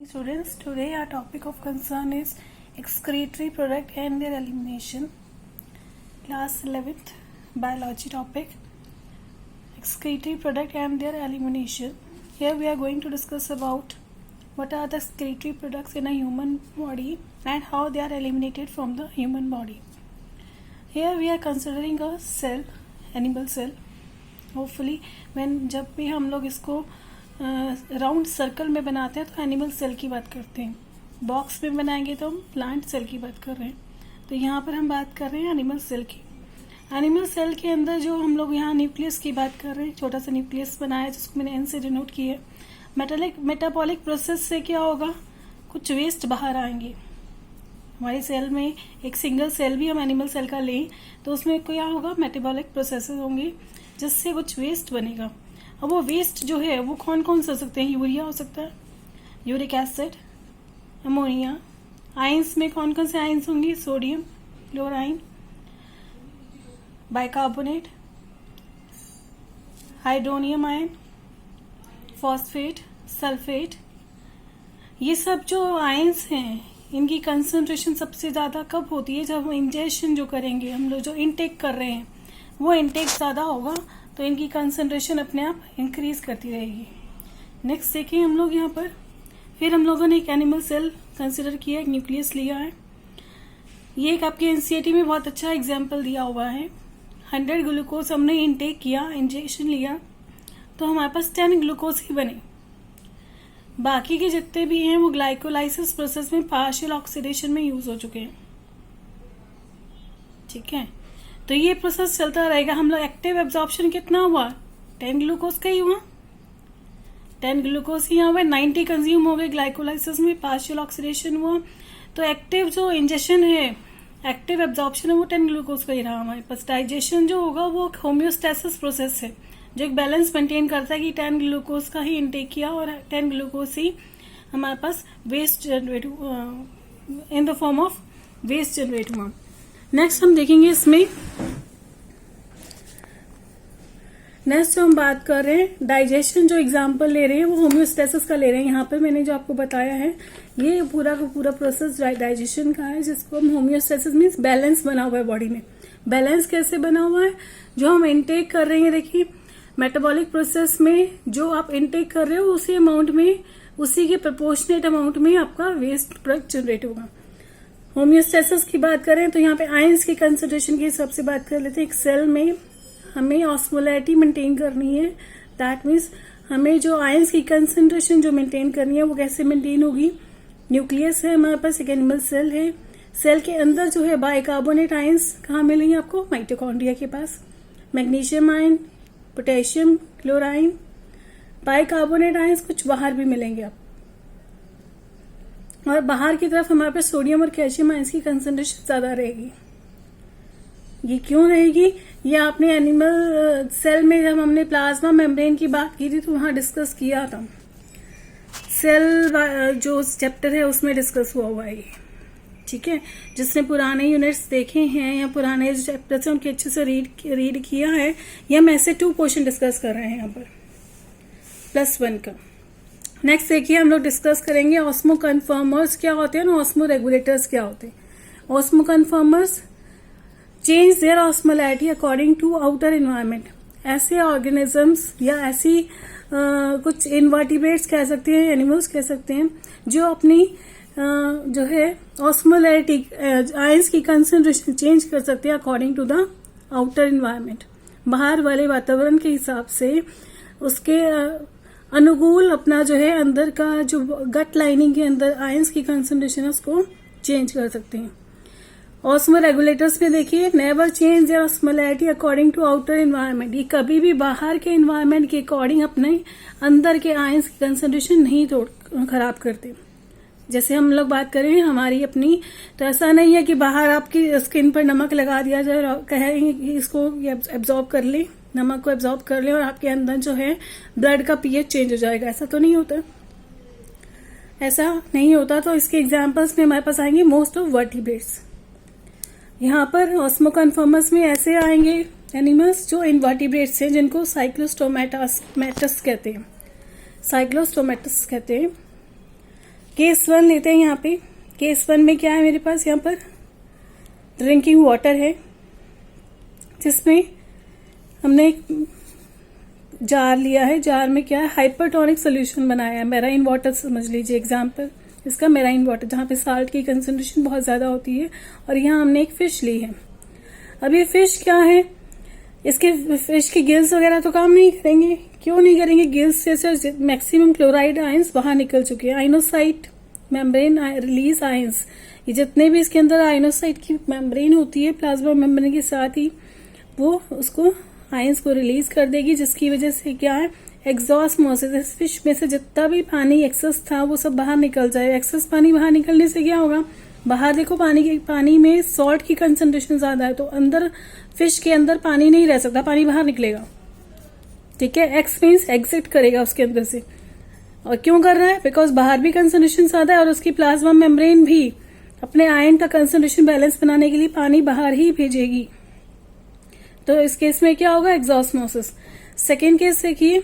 Students, today our topic of concern is excretory product and their elimination. Class 11th biology topic, excretory product and their elimination. Here we are going to discuss about what are the excretory products in a human body and how they are eliminated from the human body. Here we are considering a cell, animal cell. Hopefully जब भी हम लोग इसको round circle में बनाते हैं तो animal cell की बात करते हैं, बॉक्स में बनाएंगे तो हम प्लांट सेल की बात कर रहे हैं. तो यहाँ पर हम बात कर रहे हैं एनिमल सेल की. एनिमल सेल के अंदर जो हम लोग यहाँ न्यूक्लियस की बात कर रहे हैं, छोटा सा न्यूक्लियस बनाया जिसको मैंने एन से डिनोट किया है. मेटाबॉलिक प्रोसेस से क्या होगा, कुछ वेस्ट बाहर आएंगे. हमारे सेल में एक सिंगल सेल भी हम एनिमल सेल का लें तो उसमें क्या होगा, मेटाबॉलिक प्रोसेस होंगे जिससे कुछ वेस्ट बनेगा. अब वो वेस्ट जो है वो कौन कौन से हो सकते हैं, यूरिया हो सकता है, यूरिक एसिड, अमोनिया. आयंस में कौन कौन से आयंस होंगे, sodium, chlorine, bicarbonate, hydronium ion, phosphate, sulphate. ये सब जो आयंस हैं इनकी कंसंट्रेशन सबसे ज़्यादा कब होती है, जब हम इंजेक्शन जो करेंगे, हम लोग जो इनटेक कर रहे हैं वो इनटेक ज़्यादा होगा तो इनकी कंसंट्रेशन अपने आप इंक्रीज करती रहेगी. नेक्स्ट देखिए हम लोग यहाँ पर, फिर हम लोगों ने एक एनिमल सेल कंसिडर किया, एक न्यूक्लियस लिया है. ये एक आपके एनसीईआरटी में बहुत अच्छा एग्जाम्पल दिया हुआ है. 100 ग्लूकोज हमने इनटेक किया, इंजेक्शन लिया तो हमारे पास 10 ग्लूकोज ही बने. बाकी के जितने भी हैं वो ग्लाइकोलाइसिस प्रोसेस में पार्शियल ऑक्सीडेशन में यूज हो चुके हैं. ठीक है, तो ये प्रोसेस चलता रहेगा. हम लोग एक्टिव एब्जॉर्प्शन कितना हुआ, 10 ग्लूकोज का ही हुआ, 10 ग्लूकोज ही यहाँ हुआ, 90 कंज्यूम हो गए ग्लाइकोलाइसिस में, पार्शियल ऑक्सीडेशन हुआ. तो एक्टिव जो इंजेक्शन है, एक्टिव एब्जॉर्प्शन है वो 10 ग्लूकोज का ही रहा हमारे पास. डाइजेशन जो होगा वो होम्योस्टेसिस प्रोसेस है जो एक बैलेंस मेंटेन करता है कि 10 ग्लूकोज का ही इनटेक किया और 10 ग्लूकोज ही हमारे पास waste generate in the form of waste generate हुआ. नेक्स्ट हम देखेंगे इसमें, नेक्स्ट जो हम बात कर रहे हैं डाइजेशन, जो एग्जांपल ले रहे हैं वो होम्योस्टेसिस का ले रहे हैं. यहाँ पर मैंने जो आपको बताया है ये पूरा का पूरा प्रोसेस डाइजेशन का है जिसको हम होम्योस्टेसिस मीन्स बैलेंस बना हुआ है बॉडी में. बैलेंस कैसे बना हुआ है, जो हम इनटेक कर रहे हैं, देखिए मेटाबॉलिक प्रोसेस में जो आप इनटेक कर रहे हो उसी अमाउंट में, उसी के प्रोपोर्शनेट अमाउंट में आपका वेस्ट प्रोडक्ट जनरेट होगा. होम्योस्टेसिस की बात करें तो यहाँ पे आयंस की कंसंट्रेशन की हिसाब से बात कर लेते हैं. एक सेल में हमें ऑस्मोलैरिटी मेंटेन करनी है, दैट मीन्स हमें जो आयंस की कंसंट्रेशन जो मेंटेन करनी है वो कैसे मेंटेन होगी. न्यूक्लियस है हमारे पास, एक एनिमल सेल है. सेल के अंदर जो है बाइकार्बोनेट आयंस कहाँ मिलेंगे आपको, माइटोकॉन्ड्रिया के पास. Magnesium ion, potassium, chlorine, bicarbonate ions कुछ बाहर भी मिलेंगे आप. और बाहर की तरफ हमारे पास सोडियम और कैल्शियम आयंस की कंसंट्रेशन ज्यादा रहेगी. ये क्यों रहेगी, ये आपने एनिमल सेल में जब हमने प्लाज्मा मेम्ब्रेन की बात की थी तो वहां डिस्कस किया था. सेल जो चैप्टर है उसमें डिस्कस हुआ है ये. ठीक है, जिसने पुराने यूनिट्स देखे हैं या पुराने जो चैप्टर्स हैं उनके अच्छे से रीड किया है, ये हम ऐसे 2 क्वेश्चन डिस्कस कर रहे हैं यहाँ पर +1 का. नेक्स्ट देखिए हम लोग डिस्कस करेंगे ऑस्मो कन्फर्मर्स क्या होते हैं और ऑस्मो रेगुलेटर्स क्या होते हैं. Osmoconformers change their osmolarity according to outer environment. ऐसे ऑर्गेनिजम्स या ऐसी कुछ इनवर्टिब्रेट्स कह सकते हैं, एनिमल्स कह सकते हैं, जो अपनी जो है ऑस्मोलैरिटी आयंस की कंसंट्रेशन चेंज कर सकते हैं according to the outer environment. बाहर वाले वातावरण के हिसाब से उसके अनुकूल अपना जो है अंदर का जो गट लाइनिंग के अंदर आयंस की कंसंट्रेशन है उसको चेंज कर सकते हैं. ऑस्मो रेगुलेटर्स में देखिए never change their osmolarity according to outer environment. ये कभी भी बाहर के एनवायरनमेंट के अकॉर्डिंग अपने अंदर के आयंस की कंसंट्रेशन नहीं खराब करते. जैसे हम लोग बात करें हमारी अपनी, तो ऐसा नहीं है कि बाहर आपकी स्किन पर नमक लगा दिया जाए और कहेंगे कि इसको एब्जॉर्ब कर ले, नमक को एब्जॉर्ब कर ले और आपके अंदर जो है ब्लड का पीएच चेंज हो जाएगा. ऐसा तो नहीं होता, ऐसा नहीं होता. तो इसके एग्जांपल्स में हमारे पास आएंगे मोस्ट ऑफ वर्टिब्रेट्स. यहाँ पर ऑस्मो कन्फर्मर्स में ऐसे आएंगे एनिमल्स जो इनवर्टिब्रेट्स हैं जिनको साइक्लोस्टोमेटस कहते हैं. साइक्लोस्टोमेटस कहते हैं. केस 1 लेते हैं यहाँ पे। केस 1 में क्या है मेरे पास, यहाँ पर ड्रिंकिंग वाटर है, जिसमें हमने एक जार लिया है। जार में क्या है, हाइपरटोनिक सोल्यूशन बनाया है। मेराइन वाटर समझ लीजिए एग्जाम्पल इसका, मेराइन वाटर जहाँ पे साल्ट की कंसंट्रेशन बहुत ज्यादा होती है। और यहाँ हमने एक फिश ली है। अब ये फिश क्या है, इसके फिश के गिल्स वगैरह तो काम नहीं करेंगे। क्यों नहीं करेंगे, गिल्स से मैक्सिमम क्लोराइड आयंस बाहर निकल चुके हैं। आइनोसाइट मेम्ब्रेन रिलीज आयंस, ये जितने भी इसके अंदर आइनोसाइट की मेम्ब्रेन होती है प्लाज्मा मेम्ब्रेन के साथ ही, वो उसको आयंस को रिलीज कर देगी, जिसकी वजह से क्या है, एग्जॉस्मोसिस, इस फिश में से जितना भी पानी एक्सेस था वो सब बाहर निकल जाए। एक्सेस पानी बाहर निकलने से क्या होगा, बाहर देखो पानी में सॉल्ट की कंसंट्रेशन ज्यादा है, तो अंदर फिश के अंदर पानी नहीं रह सकता, पानी बाहर निकलेगा। ठीक है, एक्स मीन्स एग्जिट करेगा उसके अंदर से। और क्यों कर रहा है, बिकॉज बाहर भी कंसंट्रेशन ज्यादा है और उसकी प्लाज्मा मेम्ब्रेन भी अपने आयन का कंसंट्रेशन बैलेंस बनाने के लिए पानी बाहर ही भेजेगी। तो इस केस में क्या होगा, एग्जॉस्मोसिस। सेकेंड केस देखिए,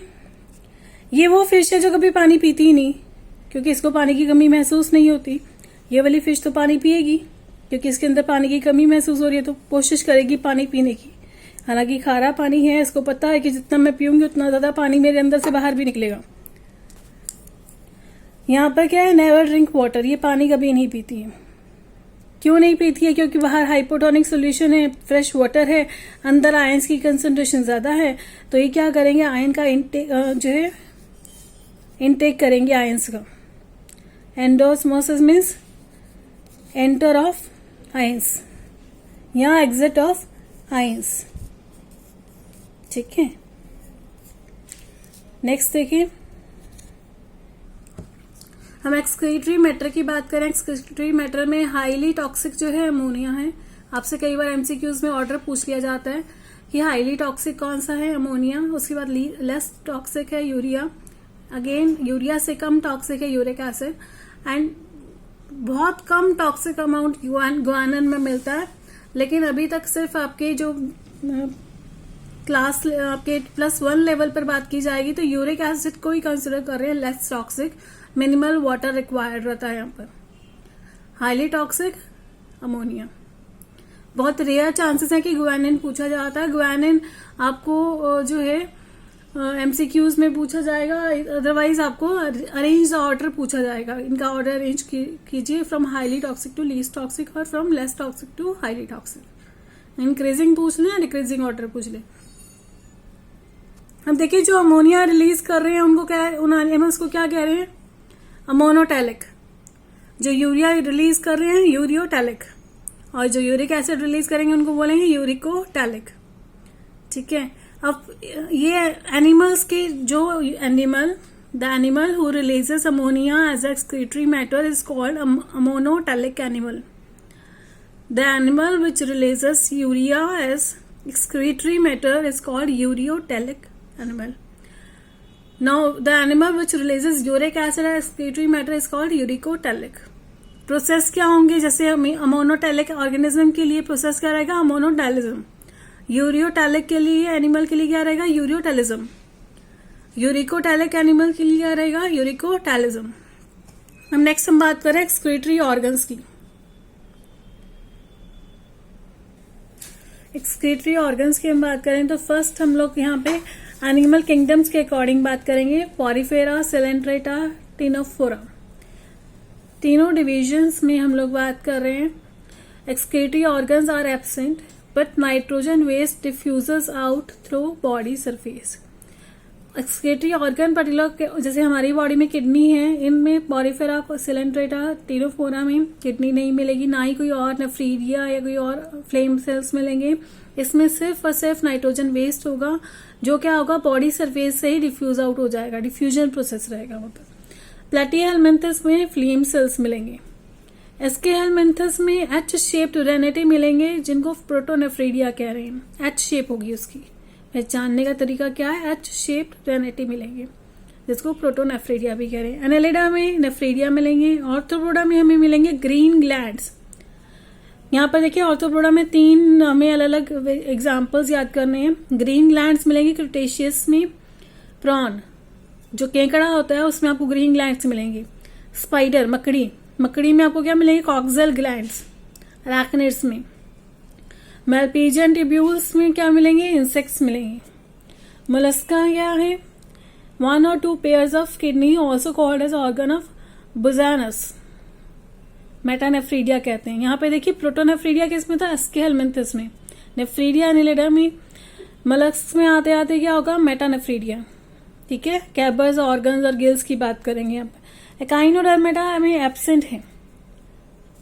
ये वो फिश है जो कभी पानी पीती ही नहीं, क्योंकि इसको पानी की कमी महसूस नहीं होती। ये वाली फिश तो पानी पिएगी, क्योंकि इसके अंदर पानी की कमी महसूस हो रही है, तो कोशिश करेगी पानी पीने की। हालांकि खारा पानी है, इसको पता है कि जितना मैं पीऊंगी उतना ज्यादा पानी मेरे अंदर से बाहर भी निकलेगा। यहाँ पर क्या है, नेवर ड्रिंक वाटर, ये पानी कभी नहीं पीती है। क्यों नहीं पीती है, क्योंकि बाहर हाइपोटोनिक सोल्यूशन है, फ्रेश वाटर है, अंदर आयंस की कंसंट्रेशन ज्यादा है। तो ये क्या करेंगे, आयन का इनटेक जो है इनटेक करेंगे आयंस का। Endosmosis means enter of ions या एग्जिट ऑफ आयंस। ठीक है, नेक्स्ट देखिए, हम एक्सक्रीटरी मैटर की बात करें। एक्सक्रीटरी मैटर में हाईली टॉक्सिक जो है अमोनिया है। आपसे कई बार एमसीक्यूज में ऑर्डर पूछ लिया जाता है कि हाईली टॉक्सिक कौन सा है, अमोनिया। उसके बाद लेस टॉक्सिक है यूरिया, अगेन यूरिया से कम टॉक्सिक है यूरिक एसिड, एंड बहुत कम टॉक्सिक अमाउंट गुआनिन में मिलता है। लेकिन अभी तक सिर्फ आपके जो क्लास आपके +1 लेवल पर बात की जाएगी तो यूरिक एसिड को ही कंसिडर कर रहे हैं less toxic, minimal water required रहता है यहाँ पर। हाईली टॉक्सिक अमोनिया, बहुत रेयर चांसेस है कि गुआनिन पूछा जाता है। गुआनिन आपको जो है एमसीक्यूज में पूछा जाएगा, अदरवाइज आपको अरेंज ऑर्डर पूछा जाएगा। इनका ऑर्डर अरेंज कीजिए from highly toxic to least toxic और from less toxic to highly toxic. Increasing पूछ ले या डिक्रीजिंग ऑर्डर पूछ ले। अब देखिए, जो अमोनिया रिलीज कर रहे हैं उनको क्या, उन एनिमल्स को क्या कह रहे हैं, अमोनोटैलिक। जो यूरिया रिलीज कर रहे हैं यूरियोटैलिक, और जो यूरिक एसिड रिलीज करेंगे उनको बोलेंगे यूरिकोटैलिक। ठीक है, अब ये एनिमल्स के जो the animal who releases ammonia as excretory matter is called ammonotelic animal. The animal which releases urea as excretory matter is called ureotelic animal. Now the animal which releases uric acid as excretory matter is called uricotelic. Process क्या होंगे, जैसे ammonotelic organism के लिए process क्या रहेगा, अमोनोडायलिज्म। Ureotelic के लिए animal के लिए क्या रहेगा, यूरियोटेलिज्म। यूरिकोटेलिक एनिमल के लिए क्या रहेगा, यूरिकोटेलिज्म। अब नेक्स्ट हम बात करें एक्सक्रीटरी ऑर्गन्स की। एक्सक्रीटरी ऑर्गन्स की हम बात करें तो फर्स्ट हम लोग यहाँ पे एनिमल किंगडम्स के अकॉर्डिंग बात करेंगे। पॉरीफेरा, सेलेंट्रेटा, टिनोफोरा, तीनों डिविजन्स में हम लोग बात कर रहे हैं। Excretory organs are absent but nitrogen waste diffuses out through body surface. Excretory organ particular जैसे हमारी बॉडी में किडनी है, इनमें पॉरीफेरा, सेलेंट्रेटा, टिनोफोरा में किडनी नहीं मिलेगी, ना ही कोई और नेफ्रीडिया या कोई और फ्लेम सेल्स मिलेंगे। इसमें सिर्फ और सिर्फ नाइट्रोजन वेस्ट होगा, जो क्या होगा, बॉडी सरफेस से ही डिफ्यूज आउट हो जाएगा, डिफ्यूजन प्रोसेस रहेगा वहां पर। प्लेटिहेलमिन्थस में फ्लेम सेल्स मिलेंगे। एस्केहेलमिन्थस में एच शेप्ड रेनेटे मिलेंगे, जिनको प्रोटोनेफ्रीडिया कह रहे हैं। एच शेप होगी उसकी, पहचानने का तरीका क्या है, एच शेप्ड रेनेटे मिलेंगे, जिसको प्रोटोनेफ्रीडिया भी कह रहे हैं। एनेलिडा में नेफ्रीडिया मिलेंगे। ऑर्थोपोडा में हमें मिलेंगे ग्रीन ग्लैंड्स। यहाँ पर देखिए ऑर्थोपोडा में 3 हमें अलग अलग एग्जाम्पल्स याद करने हैं। ग्रीन ग्लैंड्स मिलेंगे क्रिटेशियस में। प्रॉन जो केकड़ा होता है उसमें आपको ग्रीन ग्लैंड्स मिलेंगे। स्पाइडर, मकड़ी में आपको क्या मिलेंगे? Coxal glands. अराकनिड्स में। मैलपीजियन ट्यूब्यूल्स में क्या मिलेंगे? इंसेक्ट्स मिलेंगे। मोलस्का क्या है? 1 or 2 pairs of kidney also called as organ of Buzanus। Metanephridia कहते हैं। यहाँ पे देखिए प्रोटोनेफ्रीडिया किसमें था? एस्केलमेंथिस में। नेफ्रीडिया एनिलिडा में। मलस्क में आते आते क्या होगा? मेटानेफ्रीडिया। ठीक है, कैबर्स, ऑर्गन्स और गिल्स की बात करेंगे यहाँ पे। एकाइनोडर्मेटा में एब्सेंट है,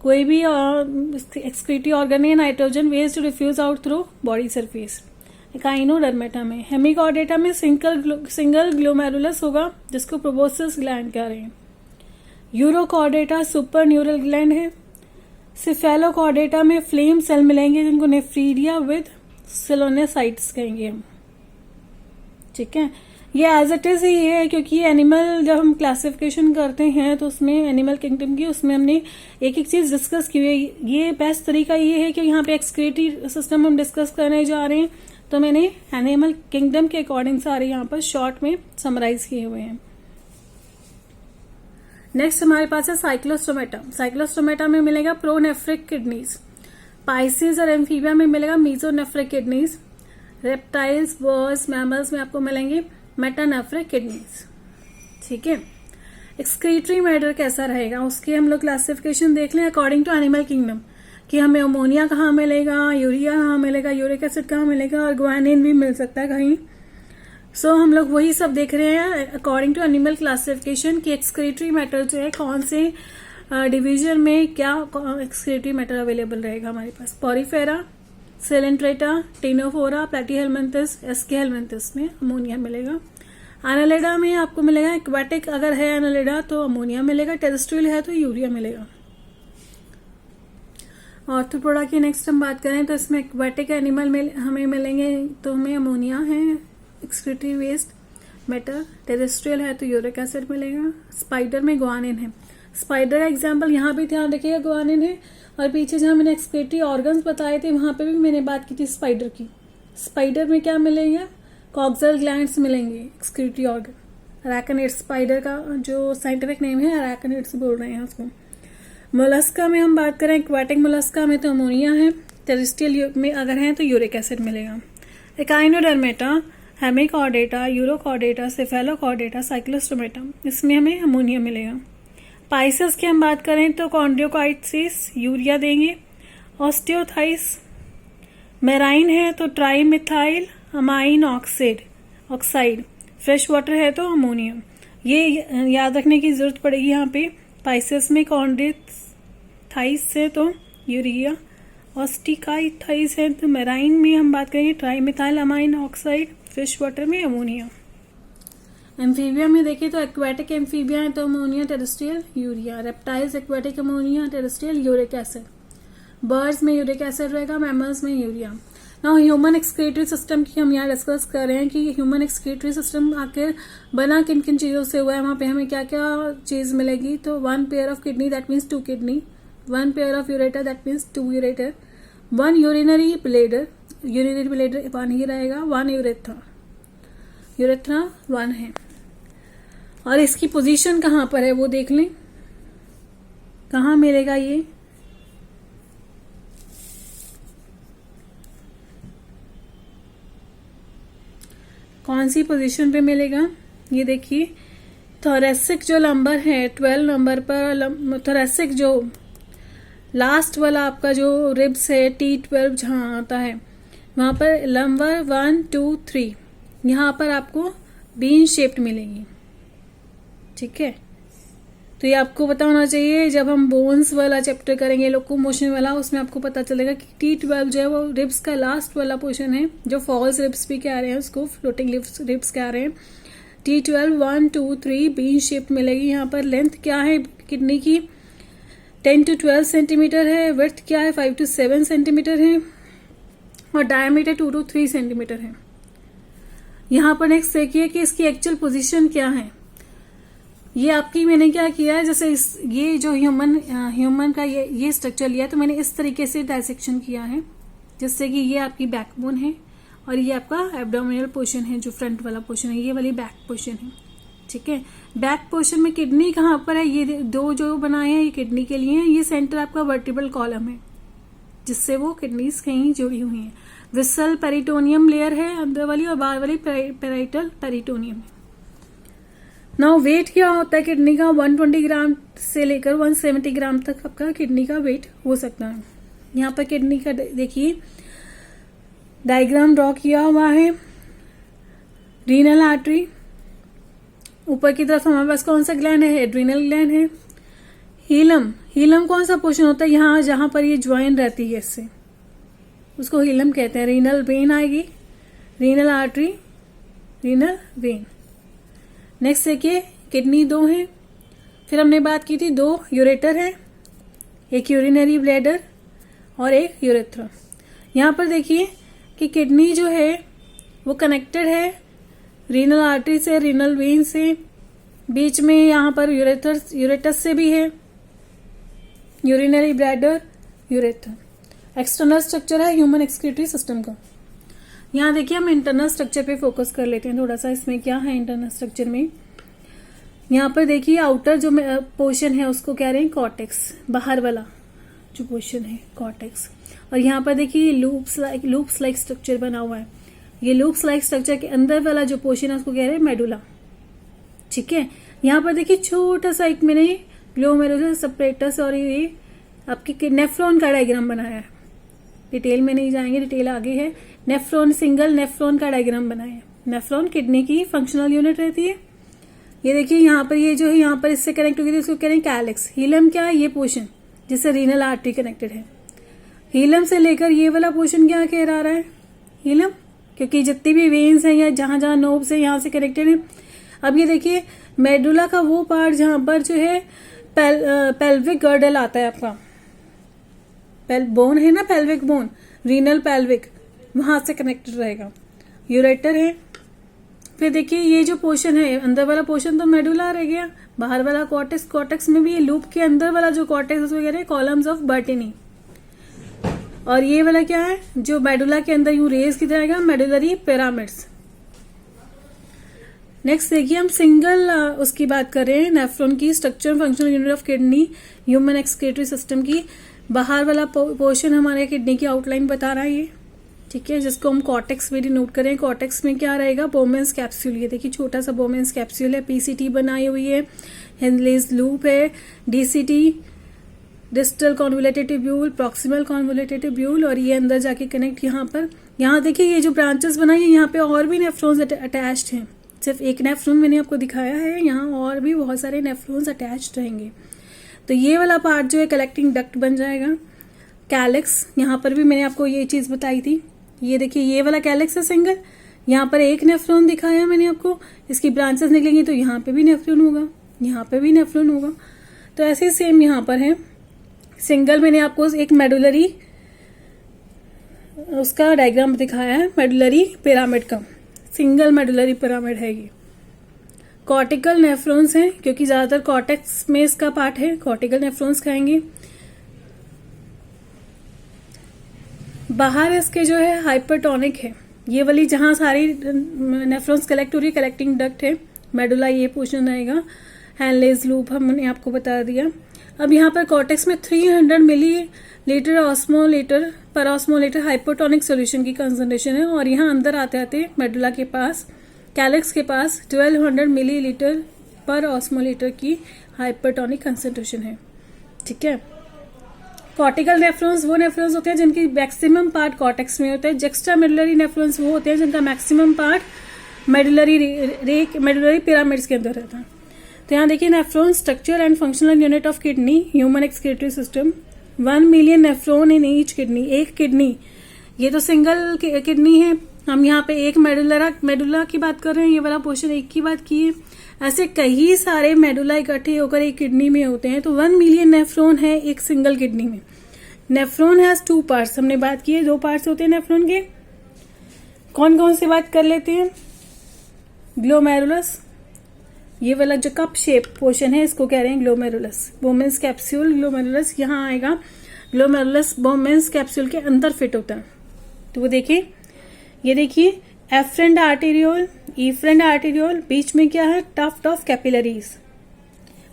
कोई भी एक्सक्रीटरी ऑर्गन है, nitrogen waste refuse out through body surface. Echinodermata में। हेमिकॉर्डेटा में सिंगल ग्लोमेरुलस होगा जिसको प्रोबोसिस ग्लैंड कह रहे हैं। यूरोकॉर्डेटा सुपर न्यूरल ग्लैंड है। सिफेलोकॉर्डेटा में फ्लेम सेल मिलेंगे जिनको नेफ्रीडिया विद सेलोनेसाइट्स कहेंगे हम। ठीक है, ये एज इट इज ही है क्योंकि एनिमल जब हम क्लासिफिकेशन करते हैं तो उसमें एनिमल किंगडम की उसमें हमने एक एक चीज डिस्कस की हुई है। ये बेस्ट तरीका ये है कि यहाँ पे एक्सक्रीटरी सिस्टम हम डिस्कस करने जा रहे हैं तो मैंने एनिमल किंगडम के अकॉर्डिंग सारे यहाँ पर शॉर्ट में समराइज किए हुए हैं। नेक्स्ट हमारे पास है साइक्लोस्टोमेटा। साइक्लोस्टोमेटा में मिलेगा प्रोनेफ्रिक किडनीज। पाइसेस और एम्फीबिया में मिलेगा mesonephric kidneys. Reptiles, birds, mammals में आपको मिलेंगे मेटानेफ्रिक किडनीज। ठीक है, एक्सक्रीटरी मैटर कैसा रहेगा उसके हम लोग क्लासिफिकेशन देख लें अकॉर्डिंग टू एनिमल किंगडम कि हमें अमोनिया कहाँ मिलेगा, यूरिया कहाँ मिलेगा, यूरिक एसिड कहाँ मिलेगा और ग्वानिन भी मिल सकता है कहीं। सो हम लोग वही सब देख रहे हैं अकॉर्डिंग टू एनिमल क्लासिफिकेशन कि एक्सक्रीटरी मैटर जो है कौन से डिवीजन में क्या एक्सक्रीटरी मैटर अवेलेबल रहेगा हमारे पास। पॉरीफेरा, सेलेंट्रेटा, टेनोफोरा, प्लेटीहेलमिंथस, एस्केहेलमिंथस में अमोनिया मिलेगा। एनालिडा में आपको मिलेगा एक्वाटिक, अगर है एनालिडा तो अमोनिया मिलेगा, टेरेस्ट्रियल है तो यूरिया मिलेगा। ऑर्थोपोडा की नेक्स्ट हम बात करें तो इसमें एक्वाटिक एनिमल में हमें मिलेंगे तो हमें अमोनिया है एक्सक्रीटरी वेस्ट मैटर। टेरेस्ट्रियल है तो यूरिक एसिड मिलेगा। स्पाइडर में ग्वानिन है। स्पाइडर का एग्जाम्पल यहाँ भी ध्यान रखिएगा, ग्वानिन है। और पीछे जहां मैंने एक्सक्रीटरी ऑर्गन्स बताए थे वहां पे भी मैंने बात की थी स्पाइडर की। स्पाइडर में क्या मिलेगा? कॉक्सल ग्लैंड्स मिलेंगे, एक्सक्रीटरी ऑर्गन। अराकनिड्स, स्पाइडर का जो साइंटिफिक नेम है अराकनिड्स बोल रहे हैं उसको। मोलस्का में हम बात करें एक्वाटिक मोलस्का में तो अमोनिया है। टेरेस्ट्रियल में अगर है तो यूरिक एसिड मिलेगा। Echinodermata, Hemichordata, urochordata, Cephalochordata, Cyclostomata इसमें हमें अमोनिया मिलेगा। पाइसेस की हम बात करें तो कॉन्ड्रोकाइटिस यूरिया देंगे। ऑस्टियोथाइस, मेराइन है तो trimethyl amine oxide. Fresh water है तो अमोनिया। ये याद रखने की जरूरत पड़ेगी यहाँ पे। पाइसेस में कॉन्ड्रोथाइस है तो यूरिया, ऑस्टिकाइथाइस है तो मेराइन में हम बात करेंगे trimethyl amine oxide, fresh water में अमोनिया। एम्फीबिया में देखें तो एक्वाटिक एम्फीबिया है तो ammonia, terrestrial urea. Reptiles aquatic ammonia, terrestrial uric acid. Birds में यूरिक एसिड रहेगा, मैमल्स में urea. Now human excretory system की हम यहाँ डिस्कस कर रहे हैं कि ह्यूमन एक्सक्रीटरी सिस्टम आखिर बना किन किन चीजों से हुआ है, वहां पे हमें क्या क्या चीज मिलेगी। तो 1 pair of kidney that means 2 kidney, 1 pair of ureter that means 2 ureter, 1 urinary bladder 1 ही रहेगा, 1 यूरेथ्रा 1 है। और इसकी पोजीशन कहां पर है वो देख लें, कहां मिलेगा ये। कौन सी पोजीशन पे मिलेगा ये देखिए। थोरेसिक जो नंबर है 12 नंबर पर, थोरेसिक जो लास्ट वाला आपका जो रिब्स है T12 जहां आता है वहां पर नंबर 1 2 3 यहां पर आपको बीन शेप्ड मिलेगी। ठीक है, तो ये आपको पता होना चाहिए। जब हम बोन्स वाला चैप्टर करेंगे लोकोमोशन वाला उसमें आपको पता चलेगा कि T12 जो है वो रिब्स का लास्ट वाला पोर्शन है, जो फॉल्स रिब्स भी कह रहे हैं उसको, फ्लोटिंग रिब्स कह रहे हैं। T12 1 2 3 बीन शेप मिलेगी। यहाँ पर लेंथ क्या है किडनी की 10 to 12 सेंटीमीटर है, विड्थ क्या है 5 to 7 सेंटीमीटर है और डायमीटर 2 to 3 सेंटीमीटर है। यहाँ पर नेक्स्ट देखिए कि इसकी एक्चुअल पोजीशन क्या है। ये आपकी मैंने क्या किया है, जैसे ये जो ह्यूमन का ये स्ट्रक्चर लिया है तो मैंने इस तरीके से डायसेक्शन किया है जिससे कि ये आपकी बैकबोन है और ये आपका एब्डोमिनल पोर्शन है जो फ्रंट वाला पोर्शन है, ये वाली बैक पोर्शन है। ठीक है। बैक पोर्शन में किडनी कहाँ पर है, ये दो जो बनाए हैं ये किडनी के लिए है। ये सेंटर आपका वर्टिब्रल कॉलम है जिससे वो किडनीज कहीं जुड़ी हुई हैं। विसल पेरिटोनियम लेयर है अंदर वाली और बाहर वाली पेराइटल पेरिटोनियम है। नाउ वेट क्या होता है किडनी का, 120 ग्राम से लेकर 170 ग्राम तक आपका किडनी का वेट हो सकता है। यहाँ पर किडनी का देखिए डायग्राम ड्रॉ किया हुआ है। रीनल आर्टरी, ऊपर की तरफ हमारे पास कौन सा ग्लैंड है, एड्रिनल ग्लैंड है। हीलम, हीलम कौन सा पोर्शन होता है, यहाँ जहां पर ये ज्वाइन रहती है इससे, उसको हीलम कहते हैं। रीनल वेन आएगी, renal artery, renal vein. Next देखिए किडनी दो है, फिर हमने बात की थी दो यूरेटर है, एक यूरिनरी ब्लैडर और एक यूरेथ्रा। यहाँ पर देखिए कि किडनी जो है वो कनेक्टेड है रीनल आर्टरी से, रीनल वेन से, बीच में यहाँ पर यूरेटस से भी है, urinary bladder, urethra. External structure है ह्यूमन एक्सक्रीटरी सिस्टम का। यहाँ देखिए हम इंटरनल स्ट्रक्चर पे फोकस कर लेते हैं थोड़ा सा। इसमें क्या है इंटरनल स्ट्रक्चर में, यहाँ पर देखिए आउटर जो पोर्शन है उसको कह रहे हैं कॉर्टेक्स, बाहर वाला जो पोर्शन है कॉर्टेक्स। और यहाँ पर देखिए लूप्स लाइक स्ट्रक्चर बना हुआ है। ये लूप्स लाइक स्ट्रक्चर के अंदर वाला जो पोर्शन है उसको कह रहे हैं मेडुला, ठीक है। यहाँ पर देखिए छोटा सा एक मैंने ग्लोमेरुलर सेपरेटस और ये आपके नेफ्रॉन का डायग्राम बनाया है। डिटेल में नहीं जाएंगे, डिटेल आगे है। नेफ्रॉन, सिंगल नेफ्रॉन का डायग्राम बनाया है। नेफ्रॉन किडनी की फंक्शनल यूनिट रहती है। ये देखिए यहाँ पर ये जो है यहाँ पर इससे कनेक्ट होगी उसको कह रहे हैं कैलेक्स। हीलम क्या है, ये पोर्शन जिससे रीनल आर्टरी कनेक्टेड है। हीलम से लेकर ये वाला पोर्शन क्या कह रहा है, हीलम, क्योंकि जितनी भी वेन्स हैं या जहां जहां नोब्स है यहाँ से कनेक्टेड है। अब ये देखिए मेडुला का वो पार्ट जहां पर जो है पेल्विक गर्डल आता है आपका, बोन है ना, पेल्विक बोन, रीनल पेल्विक, वहां से कनेक्टेड रहेगा। यूरेटर है। फिर देखिए ये जो पोर्शन है अंदर वाला पोर्शन तो मेडुला रह गया, बाहर वाला कॉर्टेक्स। कॉर्टेक्स में भी ये लूप के अंदर वाला जो कॉर्टेक्स उसको कह रहे हैं कॉलम्स ऑफ बर्टिनी। और ये वाला क्या है जो मेडुला के अंदर यूं रेज की जाएगा, मेडुलरी पिरामिड्स। नेक्स्ट देखिए हम सिंगल उसकी बात कर रहे हैं, नेफ्रॉन की structure functional unit of kidney human excretory system की। बाहर वाला पोर्शन हमारे किडनी की आउटलाइन बता रहा है ये, ठीक है, जिसको हम कॉर्टेक्स भी डिनोट करें। कॉर्टेक्स में क्या रहेगा, बोमेंस कैप्सूल। ये देखिए छोटा सा बोमेंस कैप्सूल है, पीसीटी बनाई हुई है, हेनलेज लूप है, DCT distal convoluted tubule, proximal convoluted tubule, और ये अंदर जाके कनेक्ट यहाँ पर। यहाँ देखिए ये जो ब्रांचेस बनाई है यहाँ पे और भी नेफ्रॉन्स अटैच्ड हैं, सिर्फ एक नेफ्रॉन मैंने आपको दिखाया है, यहाँ और भी बहुत सारे नेफ्रॉन्स अटैच्ड रहेंगे। तो ये वाला पार्ट जो है कलेक्टिंग डक्ट बन जाएगा। कैलेक्स, यहाँ पर भी मैंने आपको ये चीज बताई थी। ये देखिए ये वाला कैलेक्स है सिंगल, यहाँ पर एक नेफ्रॉन दिखाया मैंने आपको, इसकी ब्रांचेस निकलेंगी तो यहाँ पे भी नेफ्रॉन होगा, यहाँ पे भी नेफ्रॉन होगा। तो ऐसे सेम यहाँ पर है। सिंगल मैंने आपको एक मेडुलरी उसका डायग्राम दिखाया है, मेडुलरी पिरामिड का, सिंगल मेडुलरी पिरामिड है ये। कॉर्टिकल नेफ्रॉन्स हैं क्योंकि ज्यादातर कॉर्टेक्स में इसका पार्ट है, कॉर्टिकल नेफ्रॉन्स खाएंगे। बाहर इसके जो है हाइपरटोनिक है, ये वाली जहां सारी नेफ्रॉन्स कलेक्ट हो रही है, कलेक्टिंग डक्ट है। मेडुला ये पोर्शन रहेगा, हैनलेज लूप हमने आपको बता दिया। अब यहाँ पर कॉर्टेक्स में 300 मिलीलीटर ऑस्मोलीटर पर ऑस्मोलीटर हाइपरटोनिक सोल्यूशन की कंसंट्रेशन है, और यहाँ अंदर आते आते मेडुला के पास, कैलेक्स के पास 1200 मिलीलीटर पर ऑस्मोलीटर की हाइपरटोनिक कंसंट्रेशन है, ठीक है। कॉर्टिकल नेफ्रॉन्स वो नेफ्रॉन्स होते हैं जिनकी मैक्सिमम पार्ट कॉर्टेक्स में होता है। जेक्स्ट्रा मेडुलरी नेफ्रॉन्स वो होते हैं जिनका मैक्सिमम पार्ट मेडुलरी पिरामिड्स के अंदर रहता है। तो यहाँ देखिए nephron structure and functional unit of kidney human excretory system, 1 million nephron in each kidney. एक किडनी, ये तो सिंगल किडनी है, हम यहाँ पे एक मेडुला की बात कर रहे हैं, ये वाला पोर्शन एक की बात की है। ऐसे कई सारे मेडुला इकट्ठे होकर एक किडनी में होते हैं, तो 1 मिलियन नेफ्रॉन है एक सिंगल किडनी में। नेफ्रॉन हैज 2 पार्ट्स, हमने बात की है 2 पार्ट्स होते हैं नेफ्रॉन के। कौन कौन सी बात कर लेते हैं, ग्लोमेरुलस, ये वाला जो कप शेप पोर्शन है इसको कह रहे हैं ग्लोमेरुलस। बोमेंस कैप्सूल ग्लोमेरुलस यहाँ आएगा, ग्लोमेरुलस बोमेंस कैप्सूल के अंदर फिट होता है। तो वो देखिए, ये देखिए एफरेंट आर्टेरियोल, इफरेंट आर्टेरियोल, बीच में क्या है, टफ्ट ऑफ कैपिलरीज।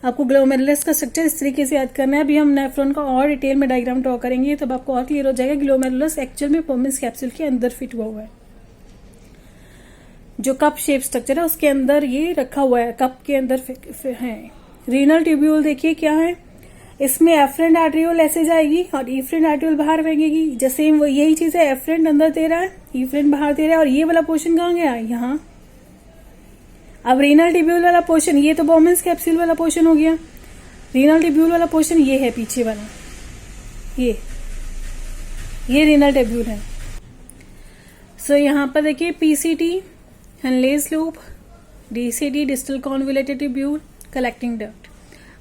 आपको ग्लोमेरुलस का स्ट्रक्चर इस तरीके से याद करना है। अभी हम नेफ्रॉन का और डिटेल में डायग्राम ड्रॉ करेंगे तब आपको और क्लियर हो जाएगा। ग्लोमेरुलस एक्चुअल में बोमेंस कैप्सूल के अंदर फिट हुआ है। जो कप शेप स्ट्रक्चर है उसके अंदर ये रखा हुआ है, कप के अंदर है। रीनल ट्यूब्यूल देखिए क्या है, इसमें एफरेंट आर्टेरियोल ऐसे जाएगी और इफरेंट आर्टेरियोल बाहर फेंकेगी। जैसे यही चीज है, एफरेंट अंदर दे रहा है, इफरेंट बाहर दे रहा है, और ये वाला पोर्शन कहाँ गया, यहाँ। अब रीनल ट्यूब्यूल वाला पोर्शन, ये तो बोमेंस कैप्सूल वाला पोर्शन हो गया। रीनल ट्यूब्यूल वाला पोर्शन ये है पीछे वाला, ये रीनल ट्यूब्यूल है। सो यहाँ पर देखिए PCT, Henle's loop, DCT, distal convoluted tubule, collecting duct.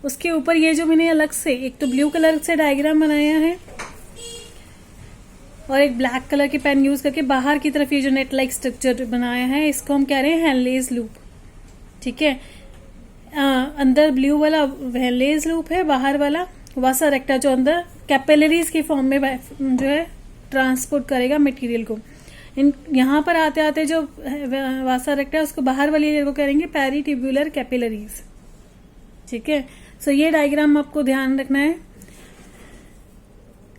उसके ऊपर ये जो मैंने अलग से एक तो ब्लू कलर से डायग्राम बनाया है और एक ब्लैक कलर की पेन यूज करके बाहर की तरफ ये जो नेट लाइक स्ट्रक्चर बनाया है, इसको हम कह रहे हैं हेनलेस लूप। ठीक है, अंदर ब्लू वाला हेनलेस लूप है, बाहर वाला वासा रेक्टा जो अंदर कैपिलरीज की फॉर्म में जो है ट्रांसपोर्ट करेगा मटेरियल को। यहाँ पर आते आते जो वासा रेक्टा है उसको बाहर वाली लेयर को करेंगे पेरिट्यूब्यूलर कैपिलरीज। ठीक है, सो ये डायग्राम आपको ध्यान रखना है।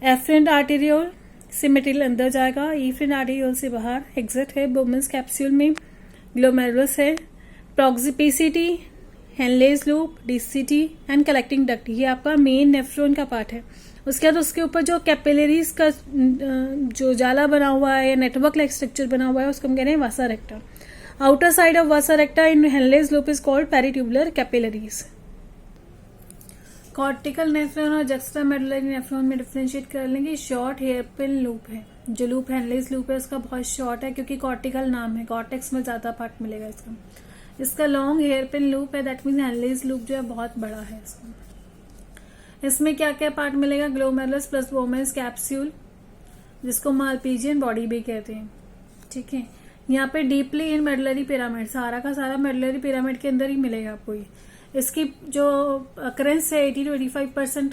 एफरेंट आर्टेरियोल से मटेरियल अंदर जाएगा, इफरेंट आर्टेरियोल से बाहर एग्जिट है। बोमेंस कैप्सूल में ग्लोमेरुलस है, PCT, Henle's loop, DCT and collecting duct, ये आपका मेन नेफ्रॉन का पार्ट है। उसके बाद उसके ऊपर जो कैपिलरीज का जो जाला बना हुआ है या नेटवर्क लाइक स्ट्रक्चर बना हुआ है उसको हम कह रहे हैं vasa recta. Outer side of vasa recta in Henle's loop is called peritubular capillaries. Cortical nephron और जक्स्टा मेडुलरी नेफ्रॉन में डिफरेंशिएट कर लेंगे। शॉर्ट हेयर पिन लूप है, जो लूप हेनलेस लूप है उसका बहुत शॉर्ट है क्योंकि कॉर्टिकल नाम है, कॉर्टेक्स में ज्यादा पार्ट मिलेगा इसका। इसका लॉन्ग हेयर पिन लूप है, दैट मीन हेनलेस लूप जो है बहुत बड़ा है इसका। इसमें क्या क्या पार्ट मिलेगा, ग्लोमेरुलस प्लस बोमेंस कैप्सूल, जिसको मालपीजियन बॉडी भी कहते हैं। ठीक है, यहाँ पे डीपली इन मेडुलरी पिरामिड, सारा का सारा मेडुलरी पिरामिड के अंदर ही मिलेगा आपको ये। इसकी जो अकरेंस है 80 to 85%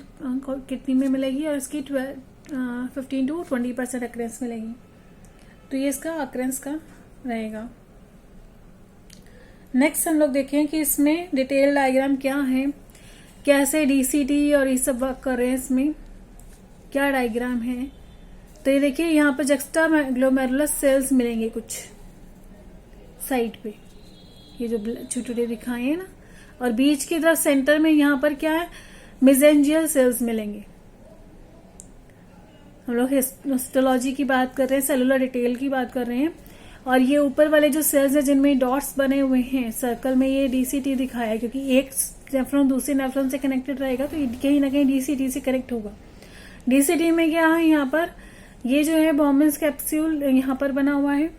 किडनी में मिलेगी और इसकी 15 to 20% अकरेंस मिलेगी। तो ये इसका अकरेंस का रहेगा। नेक्स्ट हम लोग देखें कि इसमें डिटेल डायग्राम क्या है, कैसे डीसीटी और ये सब वर्क कर रहे हैं, इसमें क्या डायग्राम है। तो ये देखिए यहाँ पर जक्स्टा ग्लोमेरुलस सेल्स मिलेंगे कुछ साइड पे, ये जो छोटे दिखाए हैं ना, और बीच की तरफ सेंटर में यहाँ पर क्या है, मेसेंजियल सेल्स मिलेंगे। हम लोग हिस्टोलॉजी की बात कर रहे हैं, सेलुलर डिटेल की बात कर रहे हैं। और ये ऊपर वाले जो सेल्स है जिनमें डॉट्स बने हुए हैं सर्कल में, ये डीसीटी दिखाया है क्योंकि एक नेफ्रॉन दूसरे नेफ्रॉन से कनेक्टेड रहेगा तो कहीं ना कहीं डीसीटी से कनेक्ट होगा। डीसीटी में क्या है, यहाँ पर ये जो है बोमेंस कैप्सूल यहाँ पर बना हुआ है।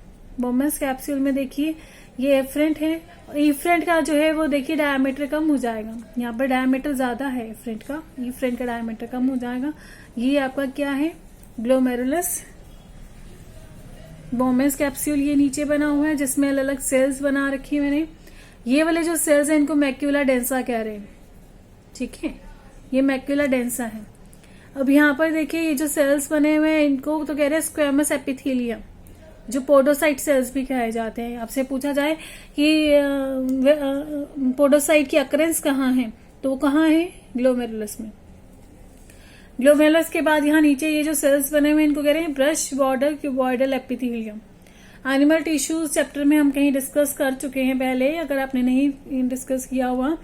बोमेंस कैप्सूल में देखिए ये एफरेंट है, इफरेंट का जो है वो देखिए डायमीटर कम हो जाएगा, यहाँ पर डायमीटर ज्यादा है एफरेंट का, इफरेंट का डायमीटर कम हो जाएगा। ये आपका क्या है, ग्लोमेरुलस। बोमेंस कैप्सूल ये नीचे बना हुआ है जिसमें अलग अलग सेल्स बना रखी है मैंने। ये वाले जो सेल्स हैं इनको मैक्यूला डेंसा कह रहे हैं। ठीक है, ये मैक्यूला डेंसा है। अब यहाँ पर देखिए ये जो सेल्स बने हुए हैं इनको तो कह रहे हैं स्क्वेमस एपिथेलियम, जो पोडोसाइट सेल्स भी कहे जाते हैं। आपसे पूछा जाए कि पोडोसाइट की अकरेंस कहाँ है, तो वो कहाँ है, ग्लोमेरुलस में। ग्लोमेरुलस के बाद यहाँ नीचे ये जो सेल्स बने हुए हैं इनको कह रहे हैं brush border cuboidal epithelium. Animal tissues chapter में हम कहीं डिस्कस कर चुके हैं पहले, अगर आपने नहीं डिस्कस किया हुआ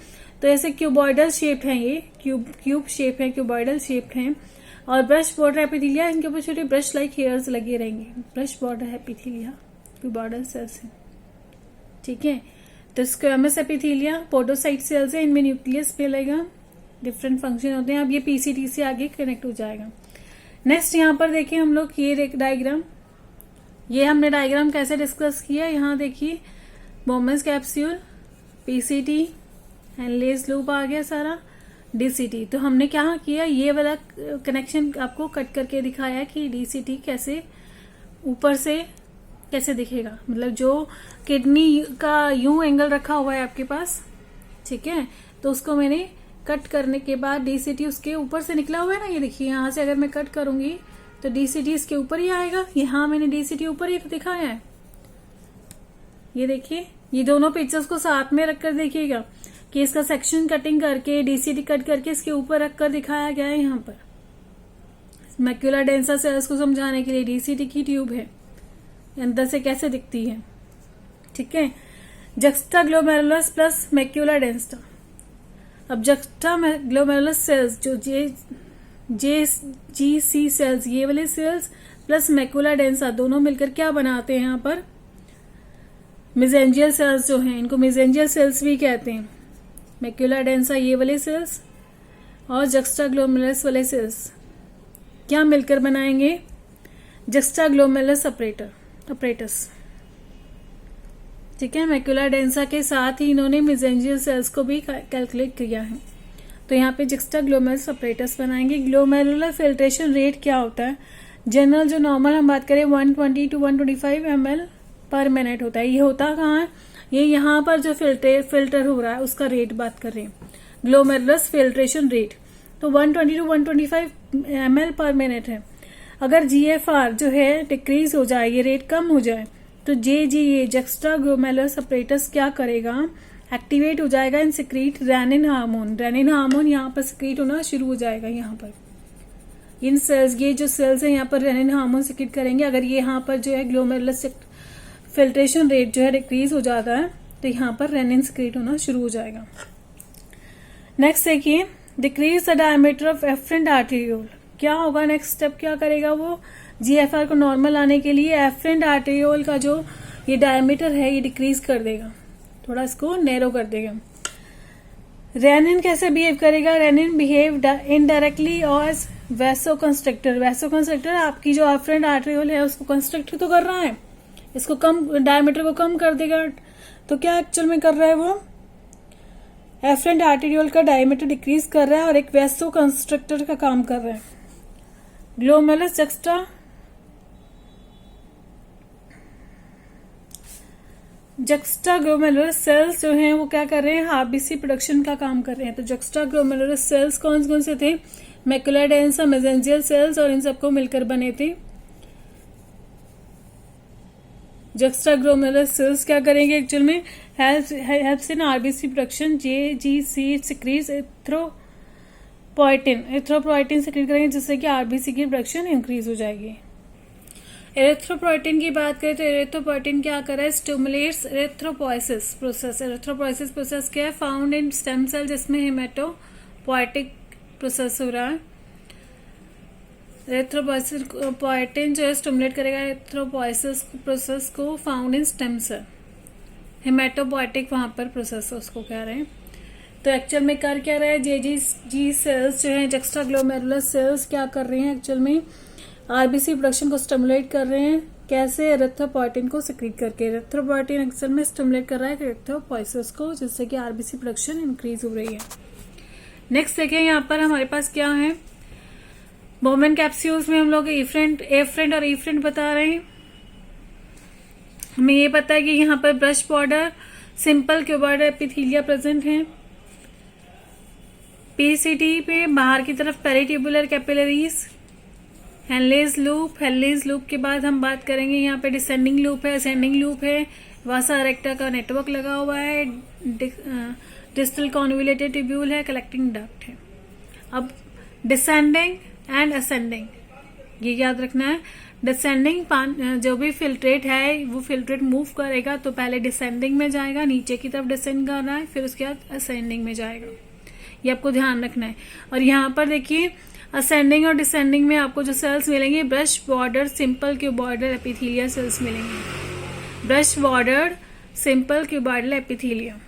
तो ऐसे क्यूबॉइडल शेप्ड है, ये क्यूब शेप है, क्यूबॉइडल शेप्ड है। और ब्रश बॉर्डर एपिथेलिया, इनके ऊपर छोटे ब्रश लाइक हेयर्स लगे रहेंगे। Brush border epithelia cuboidal cells है। ठीक है, तो स्क्वेमस एपिथेलिया पोडोसाइट सेल्स है, इनमें न्यूक्लियस मिलेगा, डिफरेंट फंक्शन होते हैं। अब ये पीसीटी से आगे कनेक्ट हो जाएगा। नेक्स्ट यहाँ पर देखिए हम लोग ये डायग्राम, ये हमने डायग्राम कैसे डिस्कस किया, यहाँ देखिए Bowman's capsule, PCT, Henle's loop आ गया सारा, डीसीटी। तो हमने क्या किया, ये वाला कनेक्शन आपको कट करके दिखाया कि डीसीटी कैसे ऊपर से कैसे दिखेगा, मतलब जो किडनी का यूं एंगल रखा हुआ है आपके पास, ठीक है, तो उसको मैंने कट करने के बाद डीसीटी उसके ऊपर से निकला हुआ है ना, ये देखिए यहाँ से अगर मैं कट करूंगी तो डीसीटी इसके ऊपर ही आएगा। यहाँ मैंने डीसीटी ऊपर ही तो दिखाया है, ये देखिए, ये दोनों पिक्चर्स को साथ में रखकर देखिएगा कि इसका सेक्शन कटिंग करके डीसीटी कट करके इसके ऊपर रखकर दिखाया गया है। यहाँ पर मैक्यूला डेंसा सेल्स को समझाने के लिए डीसीटी की ट्यूब है, अंदर से कैसे दिखती है। ठीक है, juxta glomerulus plus macula densa. अब जक्स्टा ग्लोमेरुलस सेल्स जो जीसी सेल्स, ये वाले सेल्स प्लस मैक्यूला डेंसा दोनों मिलकर क्या बनाते हैं यहाँ पर, मेसेंजियल सेल्स जो हैं, इनको मेसेंजियल सेल्स भी कहते हैं। मैक्यूला डेंसा ये वाले सेल्स और जक्स्टा ग्लोमेरुलस वाले सेल्स क्या मिलकर बनाएंगे, जक्स्टा ग्लोमेरुलस अपरेटस। ठीक है, मैक्यूला डेंसा के साथ ही इन्होंने मेसेंजियल सेल्स को भी कैलकुलेट किया है। तो यहाँ पे जक्स्टा ग्लोमेरुलस अपरेटस बनाएंगे। ग्लोमेरुलर फिल्ट्रेशन रेट क्या होता है, जनरल जो नॉर्मल हम बात करें 120 to 125 ml पर मिनट होता है। ये होता कहाँ है, ये यहाँ पर जो फिल्टर हो रहा है उसका रेट बात कर रहे हैं, ग्लोमेरुलस फिल्ट्रेशन रेट। तो 120 to 125 ml पर मिनट है। अगर GFR जो है डिक्रीज हो जाए, ये रेट कम हो जाए, तो ये जक्स्टा ग्लोमेरुलस अपरेटस क्या करेगा, एक्टिवेट हो जाएगा इन secrete renin hormone. Renin hormone यहाँ पर सिक्रीट होना शुरू हो जाएगा। यहाँ पर इन सेल्स, ये जो सेल्स है यहाँ पर रेनिन हार्मोन सिक्रीट करेंगे। अगर ये यहाँ पर जो है ग्लोमेरुलस फिल्ट्रेशन रेट जो है डिक्रीज हो जाता है तो यहाँ पर रेनिन सिक्रीट होना शुरू हो जाएगा। नेक्स्ट देखिए, decrease the diameter of efferent arteriole. क्या होगा नेक्स्ट स्टेप, क्या करेगा वो, GFR को नॉर्मल लाने के लिए एफरेंट आर्टेरियोल का जो ये डायमीटर है ये डिक्रीज कर देगा, थोड़ा इसको नैरो कर देगा। रेनिन कैसे बिहेव करेगा, rennin behave indirectly as vaso constructor. Vaso constructor आपकी जो एफरेंट आर्टेरियोल है उसको कंस्ट्रक्ट तो कर रहा है, इसको कम डायमीटर को कम कर देगा। तो क्या एक्चुअल में कर रहा है वो, एफरेंट आर्टेरियोल का डायमीटर डिक्रीज कर रहा है और एक वैसो कंस्ट्रक्टर का काम कर रहा है। ग्लोमेरुलस जक्स्टा ग्लोमेरुलस सेल्स जो हैं वो क्या कर रहे हैं, आरबीसी प्रोडक्शन का काम कर रहे हैं। तो जक्स्टा ग्लोमेरुलस सेल्स कौन कौन से थे, मैक्यूला डेंसा, मेसेंजियल सेल्स, और इन सबको मिलकर बने थे। जक्स्टा ग्लोमेरुलस सेल्स क्या करेंगे एक्चुअल में, helps in RBC production. JGC secretes erythropoietin secrete करेंगे जिससे कि आरबीसी की प्रोडक्शन इंक्रीज हो जाएगी। एरिथ्रोपोइटिन की बात करें तो एरिथ्रोपोइटिन क्या कर रहा है, stimulates erythropoiesis process. Erythropoiesis process क्या है, फाउंड इन स्टेम सेल जिसमें हेमेटोपोइटिक प्रोसेस हो रहा है। एरिथ्रोपोइटिन जो है स्टिमुलेट करेगा एरिथ्रोपोइसिस प्रोसेस को, found in stem cell. Haematopoietic वहां पर प्रोसेस उसको कह रहे हैं। तो एक्चुअल में कर क्या रहा है, JGG सेल्स जो है जक्स्टा ग्लोमेरुलस सेल्स क्या कर रहे हैं एक्चुअल में, आरबीसी प्रोडक्शन को स्टिमुलेट कर रहे हैं। कैसे, एरिथ्रोपोइटिन को सिक्रीट करके। एरिथ्रोपोइटिन एक्चुअल में स्टिमुलेट कर रहा है एरिथ्रोपोइसिस को, जिससे कि आरबीसी प्रोडक्शन इंक्रीज हो रही है। नेक्स्ट देखिए, यहाँ पर हमारे पास क्या है, बोमेन कैप्सूल्स में हम लोग एफरेंट और ईफ्रेंट बता रहे हैं। हमें ये पता है कि यहाँ पर brush border, simple cuboidal epithelia present है। PCT पे बाहर की तरफ पेरिट्यूबुलर कैपिलरीज, हेनलेज लूप के बाद हम बात करेंगे यहाँ पे डिसेंडिंग लूप है, असेंडिंग लूप है, वासा रेक्टा का नेटवर्क लगा हुआ है, डिस्टल कॉन्वुलेटेड ट्यूब्यूल है, कलेक्टिंग डक्ट है। अब डिसेंडिंग एंड असेंडिंग ये याद रखना है। डिसेंडिंग जो भी फिल्ट्रेट है वो फिल्ट्रेट मूव करेगा तो पहले डिसेंडिंग में जाएगा, नीचे की तरफ डिसेंड कर रहा है, फिर उसके बाद असेंडिंग में जाएगा, ये आपको ध्यान रखना है। और यहाँ पर देखिए असेंडिंग और डिसेंडिंग में आपको जो सेल्स मिलेंगे, brush border simple cuboidal epithelia cells मिलेंगे। Brush border simple cuboidal epithelia,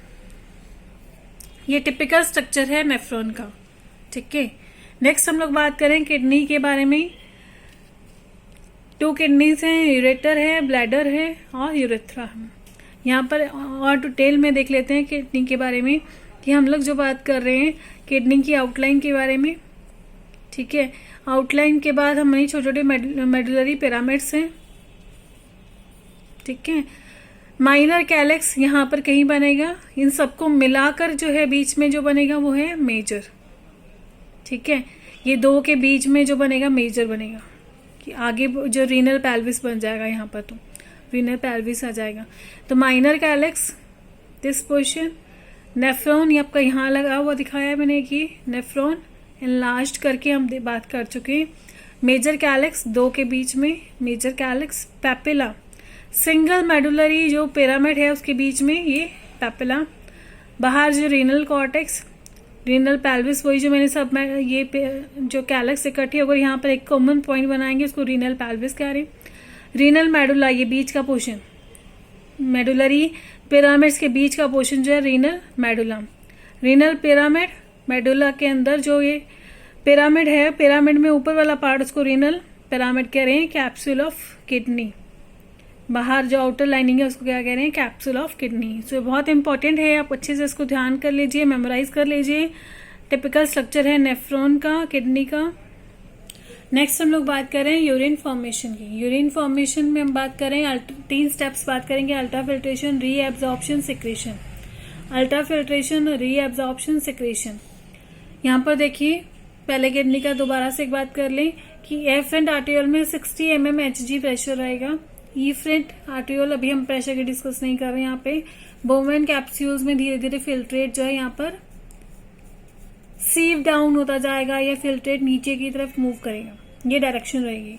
ये टिपिकल स्ट्रक्चर है नेफ्रॉन का। ठीक है, नेक्स्ट हम लोग बात करें किडनी के बारे में। 2 किडनीज हैं, यूरेटर है, ब्लैडर है और यूरेथ्रा है। यहाँ पर और डिटेल में देख लेते हैं किडनी के बारे में कि हम लोग जो बात कर रहे हैं किडनी की आउटलाइन के बारे में। ठीक है, आउटलाइन के बाद हमारी छोटे छोटे मेडुलरी पिरामिड्स हैं। ठीक है, माइनर कैलेक्स यहाँ पर कहीं बनेगा, इन सबको मिलाकर जो है बीच में जो बनेगा वो है मेजर। ठीक है, ये 2 के बीच में जो बनेगा मेजर बनेगा, कि आगे जो रीनल पेल्विस बन जाएगा यहाँ पर। रीनल पेल्विस आ जाएगा। तो minor calyx this portion, nephron ये आपका यहाँ लगा हुआ दिखाया है मैंने कि नेफ्रॉन एनलार्ज्ड करके हम बात कर चुके हैं। मेजर कैलेक्स दो के बीच में major calyx, papilla single medullary जो पिरामिड है उसके बीच में ये पैपिला, बाहर जो रीनल कॉर्टेक्स, रीनल पेल्विस वही जो मैंने सब में ये जो कैलेक्स इकट्ठी होकर यहाँ पर एक कॉमन पॉइंट बनाएंगे उसको रीनल पेल्विस कह रहे हैं। रीनल मेडुला ये बीच का पोर्शन, मेडुलरी पिरामिड्स के बीच का पोर्शन जो है renal medulla. Renal pyramid, medulla के अंदर जो ये पिरामिड है, पिरामिड में ऊपर वाला पार्ट उसको रीनल पिरामिड कह रहे हैं। कैप्सूल ऑफ किडनी, बाहर जो आउटर लाइनिंग है उसको क्या कह रहे हैं, कैप्सूल ऑफ किडनी। सो बहुत इंपॉर्टेंट है, आप अच्छे से इसको ध्यान कर लीजिए, मेमोराइज कर लीजिए। टिपिकल स्ट्रक्चर है नेफ्रॉन का, किडनी का। नेक्स्ट हम लोग बात कर रहे हैं यूरिन फॉर्मेशन की। यूरिन फॉर्मेशन में हम बात करें 3 स्टेप्स बात करेंगे, ultrafiltration, reabsorption, secretion. Ultrafiltration, reabsorption, secretion. यहाँ पर देखिए पहले किडनी का दोबारा से एक बात कर लें कि एफरेंट आर्टियोल में 60 mm Hg प्रेशर रहेगा। ईफ्रेंट आर्टियोल अभी हम प्रेशर की डिस्कस नहीं कर रहे हैं यहाँ पे। बोवेन कैप्सूल्स में धीरे धीरे फिल्ट्रेट जो है यहाँ पर सीव डाउन होता जाएगा या फिल्ट्रेट नीचे की तरफ मूव करेगा, ये डायरेक्शन रहेगी।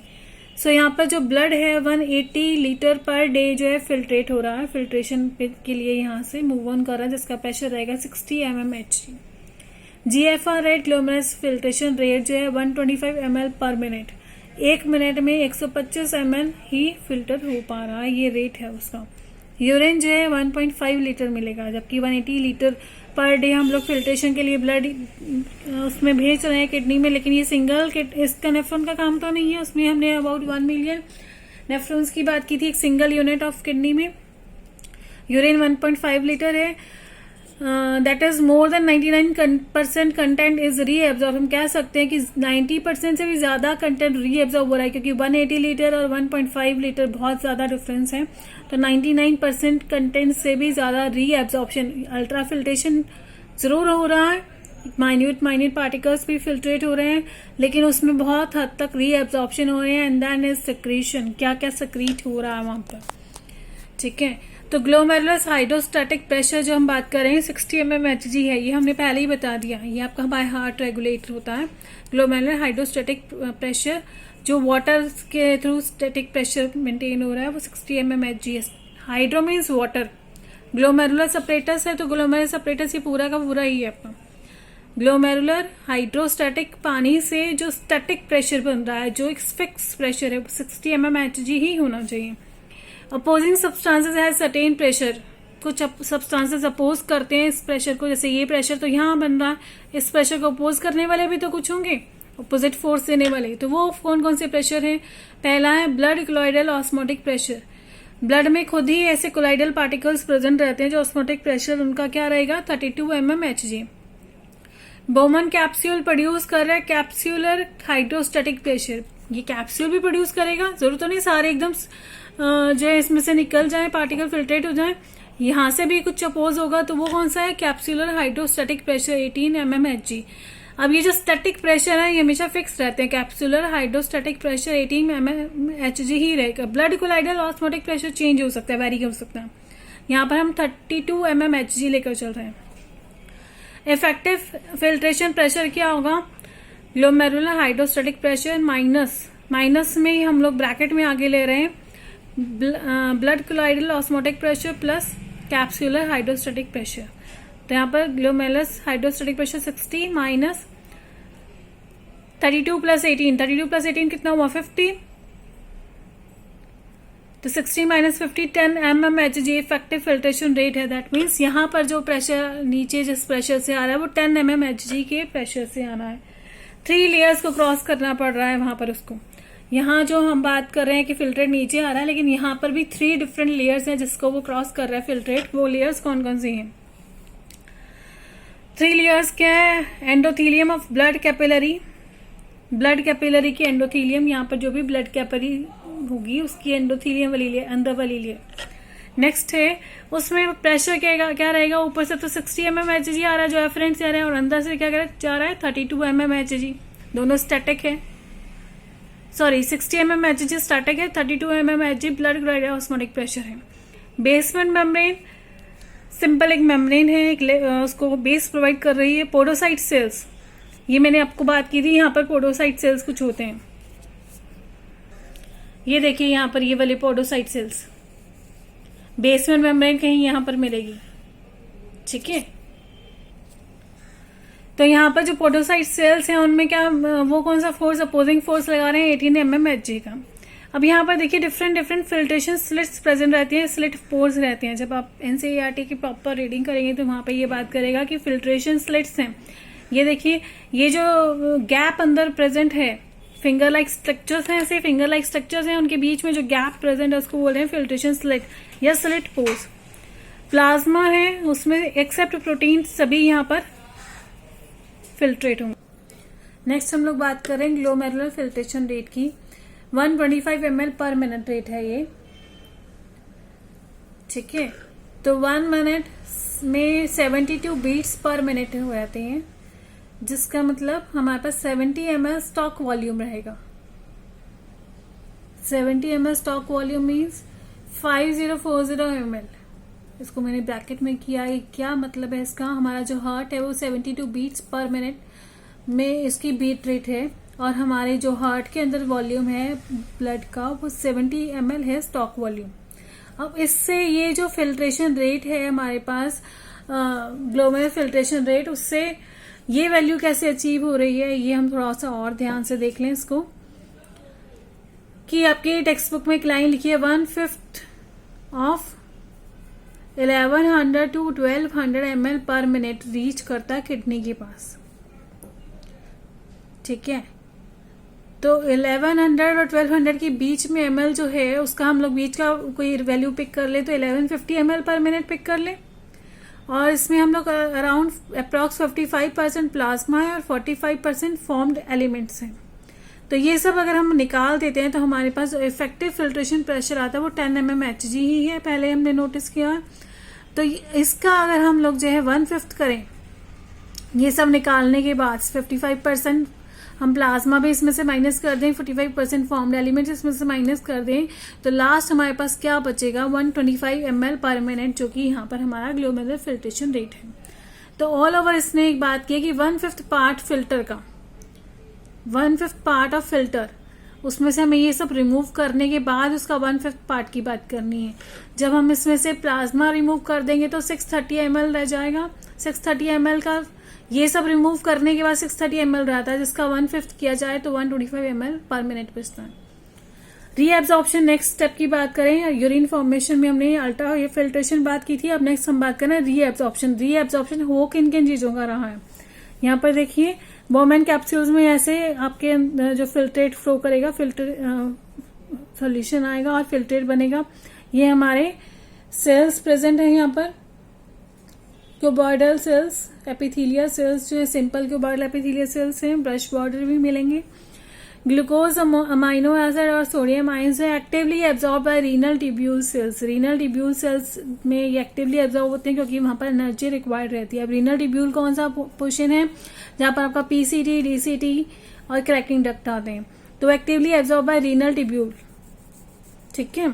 सो यहाँ पर जो ब्लड है 180 लीटर पर डे जो है फिल्ट्रेट हो रहा है, फिल्ट्रेशन के लिए यहाँ से मूव ऑन कर रहा है, जिसका प्रेशर रहेगा 60 mm Hg। GFR rate, glomerulus filtration rate जो है 125 ml पर मिनट, 1 मिनट में 125 ml ही फिल्टर हो पा रहा है, ये रेट है उसका। यूरिन जो है 1.5 लीटर मिलेगा, जबकि 180 लीटर पर डे हम लोग फिल्ट्रेशन के लिए ब्लड उसमें भेज रहे हैं किडनी में, लेकिन ये सिंगल इसका नेफ्रॉन का काम तो नहीं है। उसमें हमने अबाउट 1 मिलियन नेफ्रॉन्स की बात की थी एक सिंगल यूनिट ऑफ किडनी में। यूरिन 1.5 लीटर है, that is more than 99% content is reabsorb. हम कह सकते हैं कि 90% से भी ज्यादा कंटेंट रीएब्जॉर्ब हो रहा है, क्योंकि 180 लीटर और 1.5 लीटर बहुत ज्यादा डिफरेंस है। तो 99% कंटेंट से भी ज्यादा रीएब्जॉर्प्शन, अल्ट्राफिल्ट्रेशन जरूर हो रहा है, माइन्यूट पार्टिकल्स भी फिल्ट्रेट हो रहे हैं, लेकिन उसमें बहुत हद तक रीएब्जॉर्प्शन हो रहे हैं। एंड देन इज सिक्रीशन, क्या क्या सिक्रीट हो रहा है वहां पर, ठीक है। तो ग्लोमेरुलस हाइड्रोस्टैटिक प्रेशर जो हम बात कर रहे हैं 60 mm Hg है, ये हमने पहले ही बता दिया, ये आपका बाय हार्ट रेगुलेट होता है। ग्लोमेरुलर हाइड्रोस्टैटिक प्रेशर जो वाटर के थ्रू स्टैटिक प्रेशर मेंटेन हो रहा है वो 60 mm Hg है। हाइड्रो मीन्स वाटर, ग्लोमेरुलर सेपरेटस है तो ग्लोमेरुलर सेपरेटस ये पूरा का पूरा ही है आपका। ग्लोमेरुलर हाइड्रोस्टैटिक पानी से जो स्टैटिक प्रेशर बन रहा है, जो एक फिक्स प्रेशर है 60 mm Hg ही होना चाहिए। अपोजिंग सब्सटेंसेस है सर्टेन प्रेशर, कुछ सब्सटेंसेस अपोज करते हैं इस प्रेशर को, जैसे ये प्रेशर तो यहाँ बन रहा है, इस प्रेशर को अपोज करने वाले भी तो कुछ होंगे, अपोजिट फोर्स देने वाले। तो वो कौन कौन से प्रेशर है? पहला है blood colloidal osmotic pressure. Blood में खुद ही ऐसे कोलॉइडल पार्टिकल्स प्रेजेंट रहते हैं जो ऑस्मोटिक प्रेशर उनका क्या रहेगा 32 mm Hg। Bowman capsule produce कर रहा है कैप्सूलर हाइड्रोस्टैटिक प्रेशर, ये कैप्सूल भी प्रोड्यूस करेगा, जरूरत तो नहीं सारे एकदम जो है इसमें से निकल जाए, पार्टिकल फिल्ट्रेट हो जाए, यहाँ से भी कुछ अपोज होगा, तो वो कौन सा है capsular hydrostatic pressure 18 mm Hg। अब ये जो स्टैटिक प्रेशर है ये हमेशा फिक्स रहते हैं, capsular hydrostatic pressure 18 mm Hg ही रहेगा। Blood colloidal osmotic pressure change हो सकता है, वेरी हो सकता है, यहाँ पर हम 32 mm Hg लेकर चल रहे हैं। इफेक्टिव फिल्ट्रेशन प्रेशर क्या होगा? ग्लोमेरुलर हाइड्रोस्टैटिक प्रेशर माइनस में हम लोग ब्रैकेट में आगे ले रहे हैं blood colloidal osmotic pressure plus capsular hydrostatic pressure. तो यहाँ पर glomerulus hydrostatic pressure 60 minus 32 plus 18 कितना हुआ 50, तो 60 minus 50 10 mm Hg effective filtration rate है। दैट मीन्स यहाँ पर जो प्रेशर नीचे जिस प्रेशर से आ रहा है वो 10 mm Hg के प्रेशर से आना है। 3 लेयर्स को क्रॉस करना पड़ रहा है वहां पर उसको। यहाँ जो हम बात कर रहे हैं कि फिल्ट्रेट नीचे आ रहा है, लेकिन यहाँ पर भी 3 डिफरेंट लेयर्स हैं जिसको वो क्रॉस कर रहा है फिल्ट्रेट। वो लेयर्स कौन कौन सी हैं? 3 लेयर्स क्या है? Endothelium of blood capillary, blood capillary की एंडोथीलियम, यहाँ पर जो भी ब्लड कैपिलरी होगी उसकी एंडोथीलियम वाली लेयर, अंदर वाली लेयर। नेक्स्ट है उसमें प्रेशर क्या रहेगा? ऊपर से तो 60 mm Hg आ रहा है जो एफरेंट से आ रहा है, और अंदर से क्या जा रहा है 32 mm Hg, दोनों स्टैटिक है। सॉरी 60 mm HG स्टैटिक है, 32 mm HG blood glide osmotic pressure है। बेसमेंट मेम्ब्रेन सिंपल एक मेम्ब्रेन है, उसको बेस प्रोवाइड कर रही है। पोडोसाइट सेल्स, ये मैंने आपको बात की थी, यहाँ पर पोडोसाइट सेल्स कुछ होते हैं, ये देखिए यहाँ पर ये वाले पोडोसाइट सेल्स, बेसमेंट मेम्ब्रेन कहीं यहाँ पर मिलेगी, ठीक है। तो यहाँ पर जो पोडोसाइट सेल्स हैं उनमें क्या वो कौन सा फोर्स, अपोजिंग फोर्स लगा रहे हैं 18 mm HG का। अब यहाँ पर देखिए डिफरेंट फिल्ट्रेशन स्लिट्स प्रेजेंट रहती हैं, स्लिट पोर्स रहते हैं। जब आप NCERT की प्रॉपर रीडिंग करेंगे तो वहां पे ये बात करेगा कि फिल्ट्रेशन स्लिट्स हैं। ये देखिए ये जो गैप अंदर प्रेजेंट है, फिंगर लाइक स्ट्रक्चर्स हैं, ऐसे फिंगर लाइक स्ट्रक्चर्स हैं, उनके बीच में जो गैप प्रेजेंट है उसको बोल रहे हैं फिल्ट्रेशन स्लिट या स्लिट पोर्स। प्लाज्मा है, उसमें एक्सेप्ट प्रोटीन सभी यहाँ पर फिल्ट्रेट होंगे। नेक्स्ट हम लोग बात करें ग्लोमेरुलर फिल्ट्रेशन रेट की। 125 ml पर मिनट रेट है ये, ठीक है। तो 1 मिनट में 72 बीट्स पर मिनट हो जाते हैं, जिसका मतलब हमारे पास 70 ml स्टॉक वॉल्यूम रहेगा। 70 ml stroke volume means 5040 ml। इसको मैंने ब्रैकेट में किया, ये क्या मतलब है इसका, हमारा जो हार्ट है वो 72 बीट्स पर मिनट में इसकी बीट रेट है, और हमारे जो हार्ट के अंदर वॉल्यूम है ब्लड का वो 70 ml है स्टॉक वॉल्यूम। अब इससे ये जो फिल्ट्रेशन रेट है हमारे पास ग्लोमेरुलर फिल्ट्रेशन रेट, उससे ये वैल्यू कैसे अचीव हो रही है ये हम थोड़ा सा और ध्यान से देख लें इसको, कि आपके टेक्स्ट बुक में एक लाइन लिखी है 1/5 of 1100 to 1200 ml per minute reach करता है किडनी के पास, ठीक है। तो 1100 और 1200 के बीच में ml जो है उसका हम लोग बीच का कोई वैल्यू पिक कर ले तो 1150 ml पर मिनट पिक कर ले, और इसमें हम लोग अराउंड अप्रॉक्स 55% प्लाज्मा है और 45% फॉर्म्ड एलिमेंट्स हैं। तो ये सब अगर हम निकाल देते हैं तो हमारे पास जो इफेक्टिव फिल्ट्रेशन प्रेशर आता है वो 10 mm HG ही है, पहले हमने नोटिस किया। तो इसका अगर हम लोग जो है 1/5 करें, ये सब निकालने के बाद 55% हम प्लाज्मा भी इसमें से माइनस कर दें, 45% फॉर्म्ड एलिमेंट्स इसमें से माइनस कर दें, तो लास्ट हमारे पास क्या बचेगा 125 ml पर मिनट, जो कि यहाँ पर हमारा ग्लोमेरुलर फिल्ट्रेशन रेट है। तो ऑल ओवर इसने एक बात की कि 1/5 पार्ट फिल्टर का, 1/5 पार्ट ऑफ फिल्टर, उसमें से हमें ये सब रिमूव करने के बाद उसका 1/5 पार्ट की बात करनी है। जब हम इसमें से प्लाज्मा रिमूव कर देंगे तो 630 ml रह जाएगा। 630 ml का ये सब रिमूव करने के बाद 630 ml रहता है, जिसका 1/5 किया जाए तो 125 ml पर मिनट बचता है। रीएब्जॉर्प्शन नेक्स्ट स्टेप की बात करें, यूरिन फॉर्मेशन में हमने अल्ट्रा ये फिल्ट्रेशन बात की थी। अब नेक्स्ट हम बात करें रीएब्जॉर्प्शन। रीएब्जॉर्प्शन हो किन किन चीजों का रहा है, यहाँ पर देखिए बोमेन कैप्सूल्स में ऐसे आपके जो फिल्ट्रेट फ्लो करेगा, फिल्टर सोल्यूशन आएगा और फिल्ट्रेट बनेगा। ये हमारे सेल्स प्रेजेंट है यहाँ पर, क्यूबॉइडल सेल्स, एपिथेलियल सेल्स जो है सिंपल क्यूबॉइडल एपिथेलियल सेल्स हैं, ब्रश बॉर्डर भी मिलेंगे। ग्लूकोज, अमाइनो एसिड और सोडियम आयंस है actively absorb by renal tubule cells. Renal tubule cells में ये एक्टिवली एब्जॉर्ब होते हैं क्योंकि वहां पर एनर्जी रिक्वायर्ड रहती है। अब रीनल ट्यूब्यूल कौन सा पोर्शन है, जहां पर आपका पीसीटी, डीसीटी और कलेक्टिंग डक्ट आते हैं, तो actively absorb by renal tubule, ठीक है।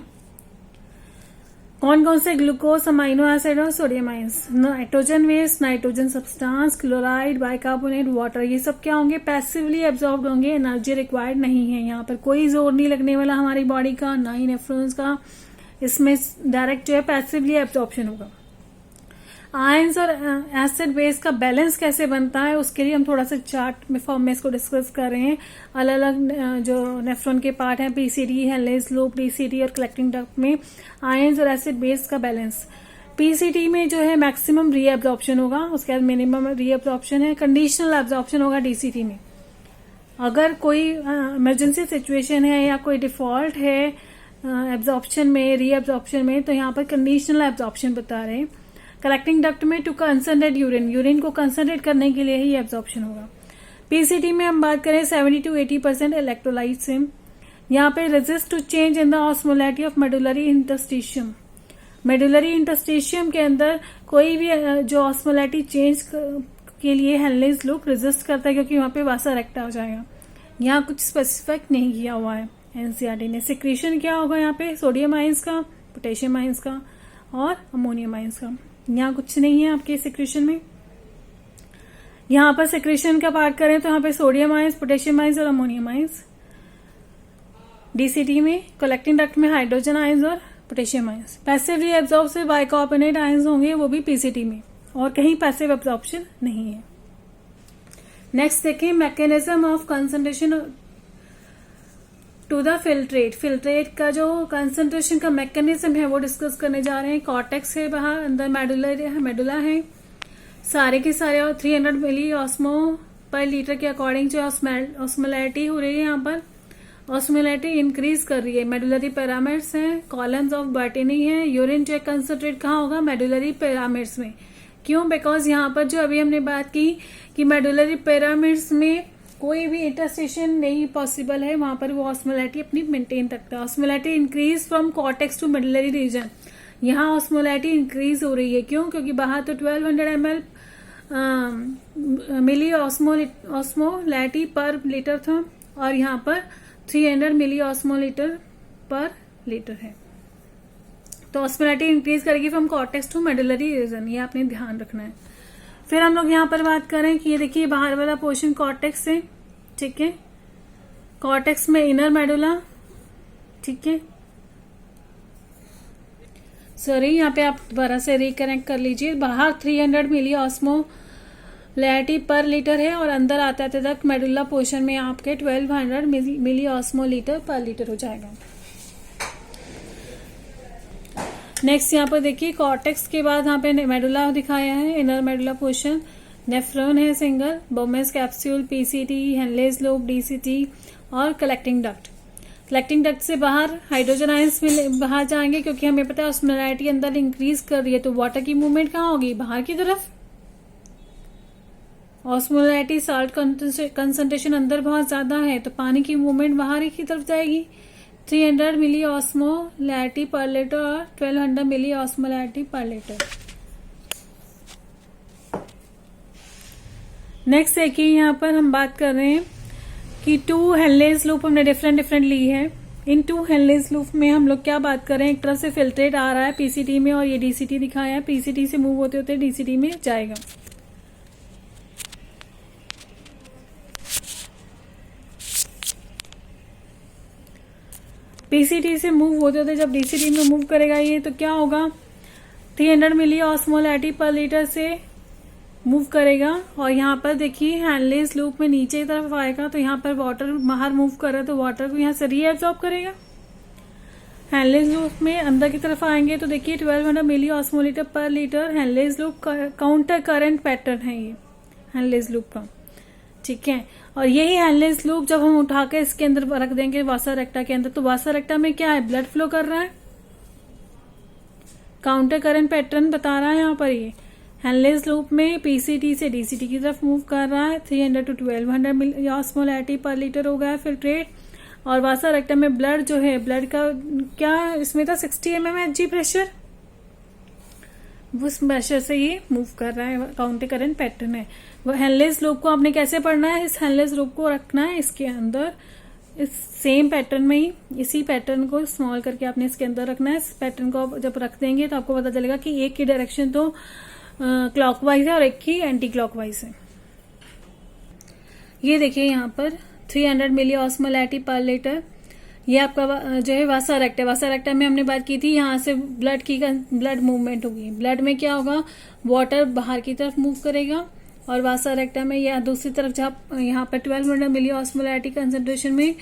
कौन कौन से, ग्लूकोज, अमाइनो एसिड और sodium ions. Nitrogen waste, nitrogen substance, chloride, bicarbonate, water, ये सब क्या होंगे, पैसिवली एब्जॉर्ब होंगे, एनर्जी रिक्वायर्ड नहीं है। यहाँ पर कोई जोर नहीं लगने वाला हमारी बॉडी का, ना ही नेफ्रॉन्स का, इसमें डायरेक्ट जो है पैसिवली एब्जॉर्प्शन होगा। आयंस और एसिड बेस का बैलेंस कैसे बनता है, उसके लिए हम थोड़ा सा चार्ट में फॉर्म में इसको डिस्कस कर रहे हैं। अलग अलग जो नेफ्रॉन के पार्ट हैं, पीसीटी है, लेस लूप, डीसीटी और कलेक्टिंग डक्ट में आयंस और एसिड बेस का बैलेंस। पीसीटी में जो है मैक्सिमम रीएब्जॉर्प्शन होगा, उसके बाद मिनिमम रीएब्जॉर्प्शन है, कंडीशनल एब्जॉर्प्शन होगा डीसीटी में। अगर कोई इमरजेंसी सिचुएशन है या कोई डिफॉल्ट है एब्जॉर्प्शन में, रीएब्जॉर्प्शन में, तो यहाँ पर कंडीशनल एब्जॉर्प्शन बता रहे हैं। कलेक्टिंग डक्ट में टू कंसंट्रेट यूरिन, यूरिन को कंसंट्रेट करने के लिए ही एब्जॉर्प्शन होगा। पीसीटी में हम बात करें 70 to 80% इलेक्ट्रोलाइट्स हैं। यहाँ पे resist to change in the osmolarity of medullary interstitium. Medullary interstitium के अंदर कोई भी जो ऑस्मोलैरिटी चेंज के लिए हेनलेज लूप रेजिस्ट करता है, क्योंकि वहां पे वासा रेक्टा हो जाएगा। यहाँ कुछ स्पेसिफिक नहीं किया हुआ है एनसीईआरटी ने। सिक्रीशन क्या होगा यहाँ पे, सोडियम आयंस का, पोटेशियम आयंस का और अमोनियम आयंस का। यहाँ कुछ नहीं है आपके सिक्रीशन में। यहाँ पर सिक्रीशन का पार्ट करें तो यहाँ पे सोडियम आयंस, पोटेशियम आयंस और अमोनियम आयंस। डीसीटी में कलेक्टिंग डक्ट में हाइड्रोजन आयंस और potassium ions. Passively absorb bicarbonate ions होंगे, वो भी पीसीटी में, और कहीं पैसिव एब्जॉर्प्शन नहीं है। नेक्स्ट देखें, mechanism of concentration to the filtrate. Filtrate का जो कंसंट्रेशन का मैकेनिज्म है वो डिस्कस करने जा रहे हैं। कॉर्टेक्स है बाहर, अंदर मेडुला है। सारे के सारे 300 मिली ऑस्मो पर लीटर के अकॉर्डिंग जो ऑस्मोलैरिटी हो रही है, यहाँ पर ऑस्मोलैरिटी इंक्रीज कर रही है। मेडुलरी पिरामिड्स हैं, कॉलम्स ऑफ बर्टिनी है। यूरिन जो कंसंट्रेट कहाँ होगा, मेडुलरी पिरामिड्स में। क्यों? बिकॉज यहाँ पर जो अभी हमने बात की कि मेडुलरी पिरामिड्स में कोई भी इंटरस्टेशन नहीं पॉसिबल है, वहां पर वो ऑस्मोलैरिटी अपनी मेंटेन रखता है। Osmolarity increase from cortex to medullary region. यहाँ ऑस्मोलैरिटी इंक्रीज हो रही है। क्यों? क्योंकि बाहर तो 1200 ml milli osmolarity per litre था, और यहाँ पर 300 मिली ऑस्मोलीटर पर लीटर है। तो ऑस्मोलैरिटी इंक्रीज करेगी from cortex to medullary region, ये आपने ध्यान रखना है। फिर हम लोग यहाँ पर बात करें कि ये देखिए बाहर वाला पोर्शन कॉर्टेक्स है, ठीक है। कॉर्टेक्स में इनर मेडुला, ठीक है। सॉरी, यहाँ पे आप दोबारा से रिकनेक्ट कर लीजिए। बाहर 300 मिली ऑस्मोलैरिटी पर लीटर है, और अंदर आते आते तक मेडुला पोर्शन में आपके 1200 मिली ऑस्मोलीटर पर लीटर हो जाएगा। नेक्स्ट यहाँ पर देखिए, कॉर्टेक्स के बाद यहाँ पे मेडुला दिखाया है, इनर मेडुला पोर्शन। नेफ्रॉन है single, Bowman's capsule, PCT, Henle's loop, DCT और कलेक्टिंग डक्ट। कलेक्टिंग डक्ट से बाहर हाइड्रोजन आयंस में बाहर जाएंगे, क्योंकि हमें पता है ऑस्मोलैरिटी अंदर इंक्रीज कर रही है, तो वाटर की मूवमेंट कहाँ होगी, बाहर की तरफ। ऑस्मोलैरिटी साल्ट कंसंट्रेशन अंदर बहुत ज्यादा है, तो पानी की मूवमेंट बाहर ही की तरफ जाएगी। 300 मिली ऑस्मोलैरिटी पर लीटर और 1200 मिली ऑस्मोलैरिटी पर लीटर। नेक्स्ट देखिए, यहाँ पर हम बात कर रहे हैं कि 2 हेनलेज लूप हमने डिफरेंट ली है। इन 2 हेनलेज लूप में हम लोग क्या बात कर रहे हैं, एक तरफ से फिल्ट्रेट आ रहा है पीसीटी में, और ये डीसीटी दिखाया है। पीसीटी से मूव होते होते डीसीटी में जाएगा। पीसीटी से मूव होते होते जब डीसीटी में मूव करेगा ये, तो क्या होगा, 300 मिली ऑस्मोलैरिटी पर लीटर से मूव करेगा। और यहाँ पर देखिए हैंडलेस लूप में नीचे की तरफ आएगा, तो यहाँ पर वाटर बाहर मूव कर रहा है, तो वाटर को यहाँ से रीएब्सॉर्ब करेगा। हैंडलेस लूप में अंदर की तरफ आएंगे तो देखिए 1200 मिली ऑस्मोलीटर पर litre. Handless loop counter current pattern है ये हैंडलेस लूप का, ठीक है। और यही हैंडलेस लूप जब हम उठा के इसके अंदर रख देंगे वासा रेक्टा के अंदर, तो वासा रेक्टा में क्या है, ब्लड फ्लो कर रहा है। काउंटर करंट पैटर्न बता रहा है यहाँ पर। ये हैंडलेस लूप में पीसीटी से डीसीटी की तरफ मूव कर रहा है। 300 to 1200 milli osmolarity per litre हो गया है फिल्ट्रेट। और वासा रेक्टा में ब्लड जो है, ब्लड का क्या इसमें था 60 mmHg प्रेशर, उस प्रेशर से ये मूव कर रहा है। काउंटर करंट पैटर्न है। वो हैंडलेस लूप को आपने कैसे पढ़ना है, इस हैंडलेस लूप को रखना है इसके अंदर, इस सेम पैटर्न में ही, इसी पैटर्न को स्मॉल करके आपने इसके अंदर रखना है। इस पैटर्न को जब रख देंगे तो आपको पता चलेगा कि एक की डायरेक्शन तो क्लॉकवाइज है और एक की एंटी क्लॉकवाइज है। ये देखिए यहाँ पर 300 मिली ऑस्मोलैरिटी पर लीटर, ये आपका जो है वासा रेक्टा। वासा रेक्टा में हमने बात की थी, यहाँ से ब्लड मूवमेंट होगी। ब्लड में क्या होगा, वाटर बाहर की तरफ मूव करेगा, और वासा रेक्टा में या दूसरी तरफ जहाँ यहाँ पर 1200 मिली ऑस्मोलैरिटी कंसेंट्रेशन में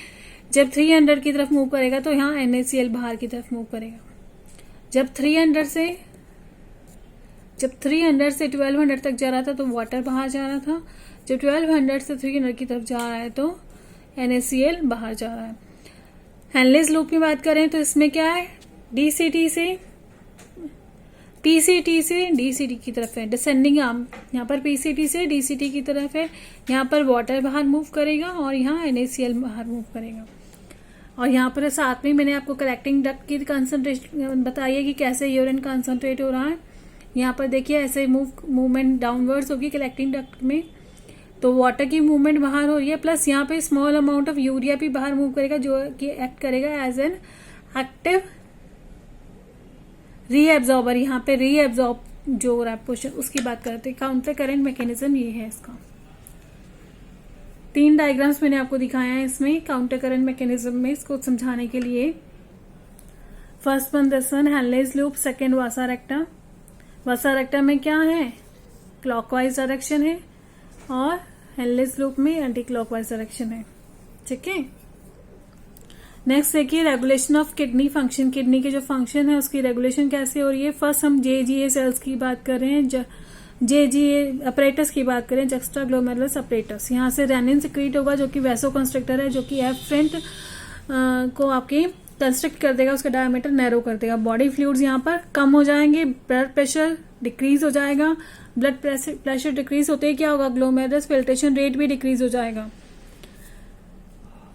जब 300 की तरफ मूव करेगा तो यहाँ NaCl बाहर की तरफ मूव करेगा। जब 300 से 1200 तक जा रहा था तो वाटर बाहर जा रहा था। जब 1200 से 300 की तरफ जा रहा है तो NaCl बाहर जा रहा है। हैंडलेस लूप की बात करें तो इसमें क्या है, पीसीटी से डीसीटी की तरफ है, डिसेंडिंग आर्म। यहाँ पर पीसीटी से डीसीटी की तरफ है। यहाँ पर वाटर बाहर मूव करेगा और यहाँ NaCl बाहर मूव करेगा। और यहाँ पर साथ में मैंने आपको कलेक्टिंग डक्ट की कंसंट्रेशन बताई है कि कैसे यूरिन कंसंट्रेट हो रहा है। यहाँ पर देखिए ऐसे मूवमेंट डाउनवर्ड्स होगी कलेक्टिंग डक्ट में। तो वाटर की मूवमेंट बाहर हो रही है, प्लस यहाँ पे स्मॉल अमाउंट ऑफ यूरिया भी बाहर मूव करेगा जो कि एक्ट करेगा एज एन एक्टिव रीएब्जॉर्बर। यहाँ पे रीएब्जॉर्ब जो हो रहा है पोर्शन उसकी बात करते हैं। काउंटर करंट मैकेनिज्म ये है इसका। 3 डायग्राम्स मैंने आपको दिखाया है इसमें काउंटर करंट मैकेनिज्म में, इसको समझाने के लिए। First one this one Henle's loop, second वासा रेक्टा। वासा रेक्टा में क्या है, क्लॉकवाइज डायरेक्शन है और हेनलेज लूप में एंटी क्लॉकवाइज डायरेक्शन है। ठीक है, नेक्स्ट देखिए regulation of kidney function. Kidney के जो फंक्शन है उसकी रेगुलेशन कैसे हो रही है। फर्स्ट हम जेजीए सेल्स की बात कर रहे हैं, जेजीए अपरेटस की बात करें, जक्स्ट्रा ग्लोमेरुलस अपरेटस। यहाँ से रेनिन सिक्रीट होगा जो कि वैसो कंस्ट्रक्टर है, जो कि एफरेंट को आपके कंस्ट्रक्ट कर देगा, उसका डायमीटर नैरो कर देगा। बॉडी फ्लूइड्स यहाँ पर कम हो जाएंगे, ब्लड प्रेशर डिक्रीज हो जाएगा। ब्लड प्रेशर डिक्रीज होते ही क्या होगा, ग्लोमेरुलस फिल्ट्रेशन रेट भी डिक्रीज हो जाएगा।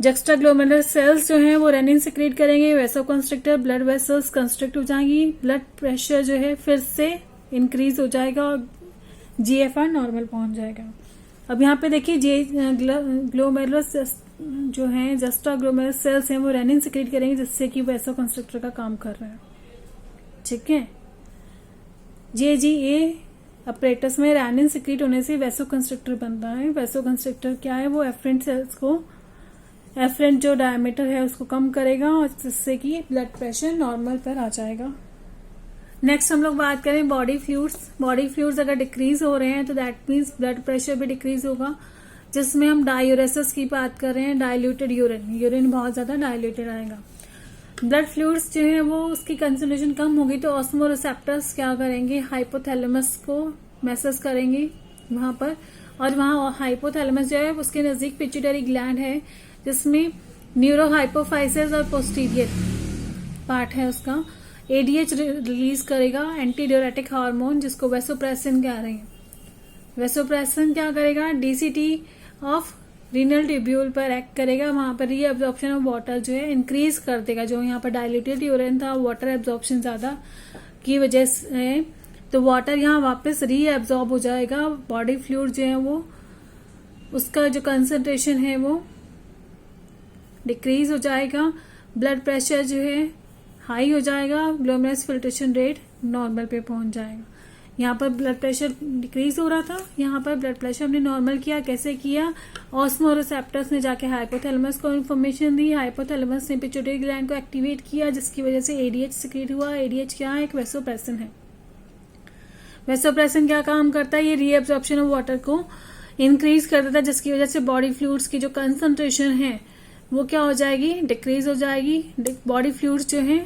जक्स्ट्रा ग्लोमेरुलस सेल्स जो हैं वो रेनिन सिक्रीट करेंगे, vaso constructor blood vessels construct हो जाएंगी, ब्लड प्रेशर जो है फिर से इंक्रीज हो जाएगा और जीएफआर नॉर्मल पहुंच जाएगा। अब यहाँ पे देखिए ग्लोमेरुलस जो है जस्ट्रा ग्लोमेरुलस सेल्स हैं वो रेनिन सिक्रीट करेंगे जिससे कि वैसो कंस्ट्रक्टर का काम कर रहा है। ठीक है, जेजीए अपरेटस में रेनिन सिक्रीट होने से वैसो कंस्ट्रक्टर बनता है। वैसो कंस्ट्रक्टर क्या है, वो एफरेंट सेल्स को, एफरेंट जो डायमीटर है उसको कम करेगा और जिससे कि ब्लड प्रेशर नॉर्मल पर आ जाएगा। नेक्स्ट हम लोग बात करें बॉडी फ्लूइड्स। बॉडी फ्लूइड्स अगर डिक्रीज हो रहे हैं तो दैट मीन्स ब्लड प्रेशर भी डिक्रीज होगा, जिसमें हम डायूरेसिस की बात कर रहे हैं, डाइल्यूटेड यूरिन, यूरिन बहुत ज्यादा डाइल्यूटेड आएगा। ब्लड फ्लूइड्स जो है वो उसकी कंसंट्रेशन कम होगी तो ऑस्मोरिसेप्टर्स क्या करेंगे, हाइपोथैलेमस को मैसेज करेंगे वहां पर, और वहां हाइपोथैलेमस जो है उसके नजदीक पिट्यूटरी ग्लैंड है जिसमें न्यूरोहाइपोफाइसिस और पोस्टीरियर पार्ट है उसका। एडीएच रिलीज करेगा, एंटी डाययूरेटिक हार्मोन, जिसको वेसोप्रेसिन कह रहे हैं। वेसोप्रेसिन क्या करेगा, डीसीटी ऑफ रीनल ट्यूब्यूल पर एक्ट करेगा, वहां पर रीअब्जॉर्प्शन ऑफ वाटर जो है इंक्रीज कर देगा। जो यहाँ पर डायल्यूटेड यूरिन था, वाटर एब्जॉर्प्शन ज्यादा की वजह से तो वाटर यहाँ वापस रीअब्जॉर्ब हो जाएगा। बॉडी फ्लूइड जो है वो उसका जो कंसंट्रेशन है वो डिक्रीज हो जाएगा, ब्लड प्रेशर जो है हाई हो जाएगा, ग्लोमेरुलस फिल्ट्रेशन रेट नॉर्मल पे पहुंच जाएगा। यहाँ पर ब्लड प्रेशर डिक्रीज हो रहा था, यहाँ पर ब्लड प्रेशर हमने नॉर्मल किया। कैसे किया, ऑस्मोरिसेप्टर्स ने जाके हाइपोथैलेमस को इन्फॉर्मेशन दी, हाइपोथैलेमस ने पिट्यूटरी ग्लैंड को एक्टिवेट किया जिसकी वजह से एडीएच सिक्रीट हुआ। एडीएच क्या है, एक वेसोप्रेसिन है। वेसोप्रेसिन क्या काम करता है, ये रीअब्जॉर्प्शन ऑफ वाटर को इंक्रीज कर देता है जिसकी वजह से बॉडी फ्लूइड्स की जो कंसंट्रेशन है वो क्या हो जाएगी, डिक्रीज हो जाएगी। बॉडी फ्लूइड्स जो है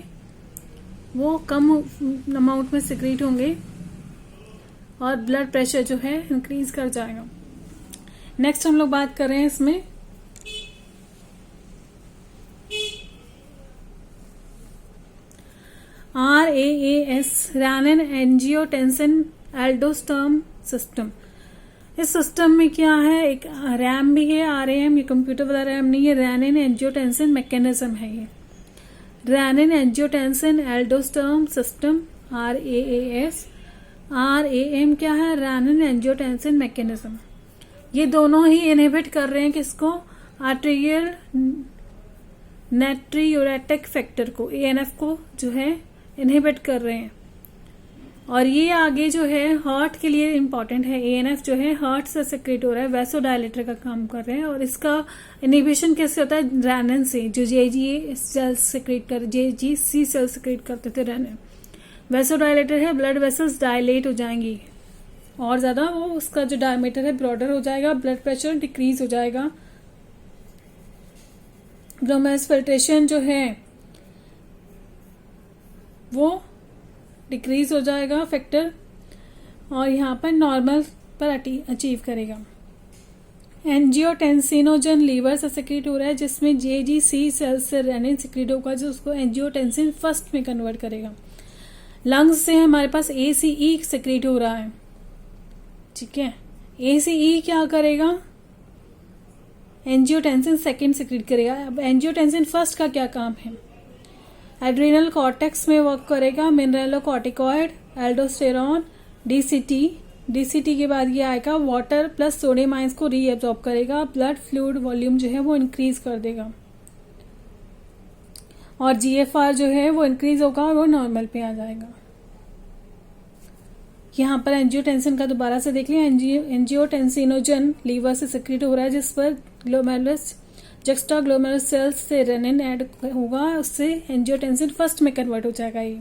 वो कम अमाउंट में सिक्रीट होंगे और ब्लड प्रेशर जो है इंक्रीज कर जाएगा। नेक्स्ट हम लोग बात कर रहे हैं इसमें RAAS, rennin angiotensin aldosterone system. इस सिस्टम में क्या है, एक रैम भी है, RAM, ये कंप्यूटर वाला रैम नहीं है, रेनिन एंजियोटेंसिन मैकेनिज्म है ये। Renin angiotensin aldosterone system RAAS। RAM क्या है, रेनिन एंजियोटेंसिन मैकेनिज्म। ये दोनों ही इनहिबिट कर रहे हैं किसको, आर्टेरियल नाट्रियूरेटिक फैक्टर को, ANF को जो है इनहिबिट कर रहे हैं। और ये आगे जो है हार्ट के लिए इंपॉर्टेंट है। ANF जो है हार्ट से सिक्रेट हो रहा है, वैसोडायलेटर का काम कर रहे हैं। और इसका इनहिबिशन कैसे होता है, रेनिन से, जो JGA सेल्स सिक्रेट कर, JGC सेल्स सिक्रेट करते थे रेनिन। वैसोडायलेटर है, ब्लड वेसल्स डायलेट हो जाएंगी और ज्यादा, वो उसका जो डायमीटर है ब्रॉडर हो जाएगा, ब्लड प्रेशर डिक्रीज हो जाएगा, ग्लोमेरुलस फिल्ट्रेशन जो है वो डिक्रीज हो जाएगा फैक्टर, और यहाँ पर नॉर्मल पर अचीव करेगा। एंजियोटेंसिनोजन लीवर से सिक्रीट हो रहा है जिसमें JGC सेल्स से रेनिन सिक्रीट होगा जो उसको एंजियोटेंसिन फर्स्ट में कन्वर्ट करेगा। लंग्स से हमारे पास ACE सिक्रीट हो रहा है। ठीक है, ACE क्या करेगा, एंजियोटेंसिन सेकंड सिक्रीट करेगा। अब एंजियोटेंसिन फर्स्ट का क्या काम है, एड्रिनल कॉर्टेक्स में वर्क करेगा, मिनरलोकॉर्टिकॉइड, एल्डोस्टेरॉन, DCT, DCT के बाद ये आएगा वाटर प्लस सोडियम आयंस को रीएब्जॉर्ब करेगा, ब्लड फ्लूइड वॉल्यूम जो है वो इंक्रीज कर देगा और GFR जो है वो इंक्रीज होगा और वो नॉर्मल पे आ जाएगा। यहाँ पर एंजियोटेंसिन का दोबारा से देख लिया, एंजियोटेंसिनोजन लीवर से सिक्रेट हो रहा है जिस पर ग्लोमेरुलस जक्स्टा ग्लोमेरुलस सेल्स से रेनिन ऐड होगा, उससे एंजियोटेंसिन फर्स्ट में कन्वर्ट हो जाएगा। ये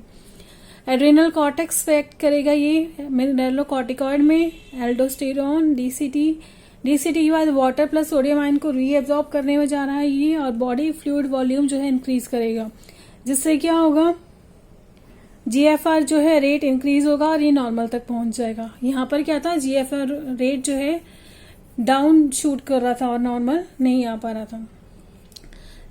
एड्रेनल कॉर्टेक्स पे एक्ट करेगा, ये मिनरलोकॉर्टिकॉइड में एल्डोस्टेरोन। DCT के बाद वाटर प्लस सोडियम आयन को रीएब्जॉर्ब करने में जा रहा है ये, और बॉडी फ्लूइड वॉल्यूम जो है इंक्रीज करेगा, जिससे क्या होगा GFR जो है रेट इंक्रीज होगा और ये नॉर्मल तक पहुंच जाएगा। यहाँ पर क्या था, GFR रेट जो है डाउन शूट कर रहा था और नॉर्मल नहीं आ पा रहा था।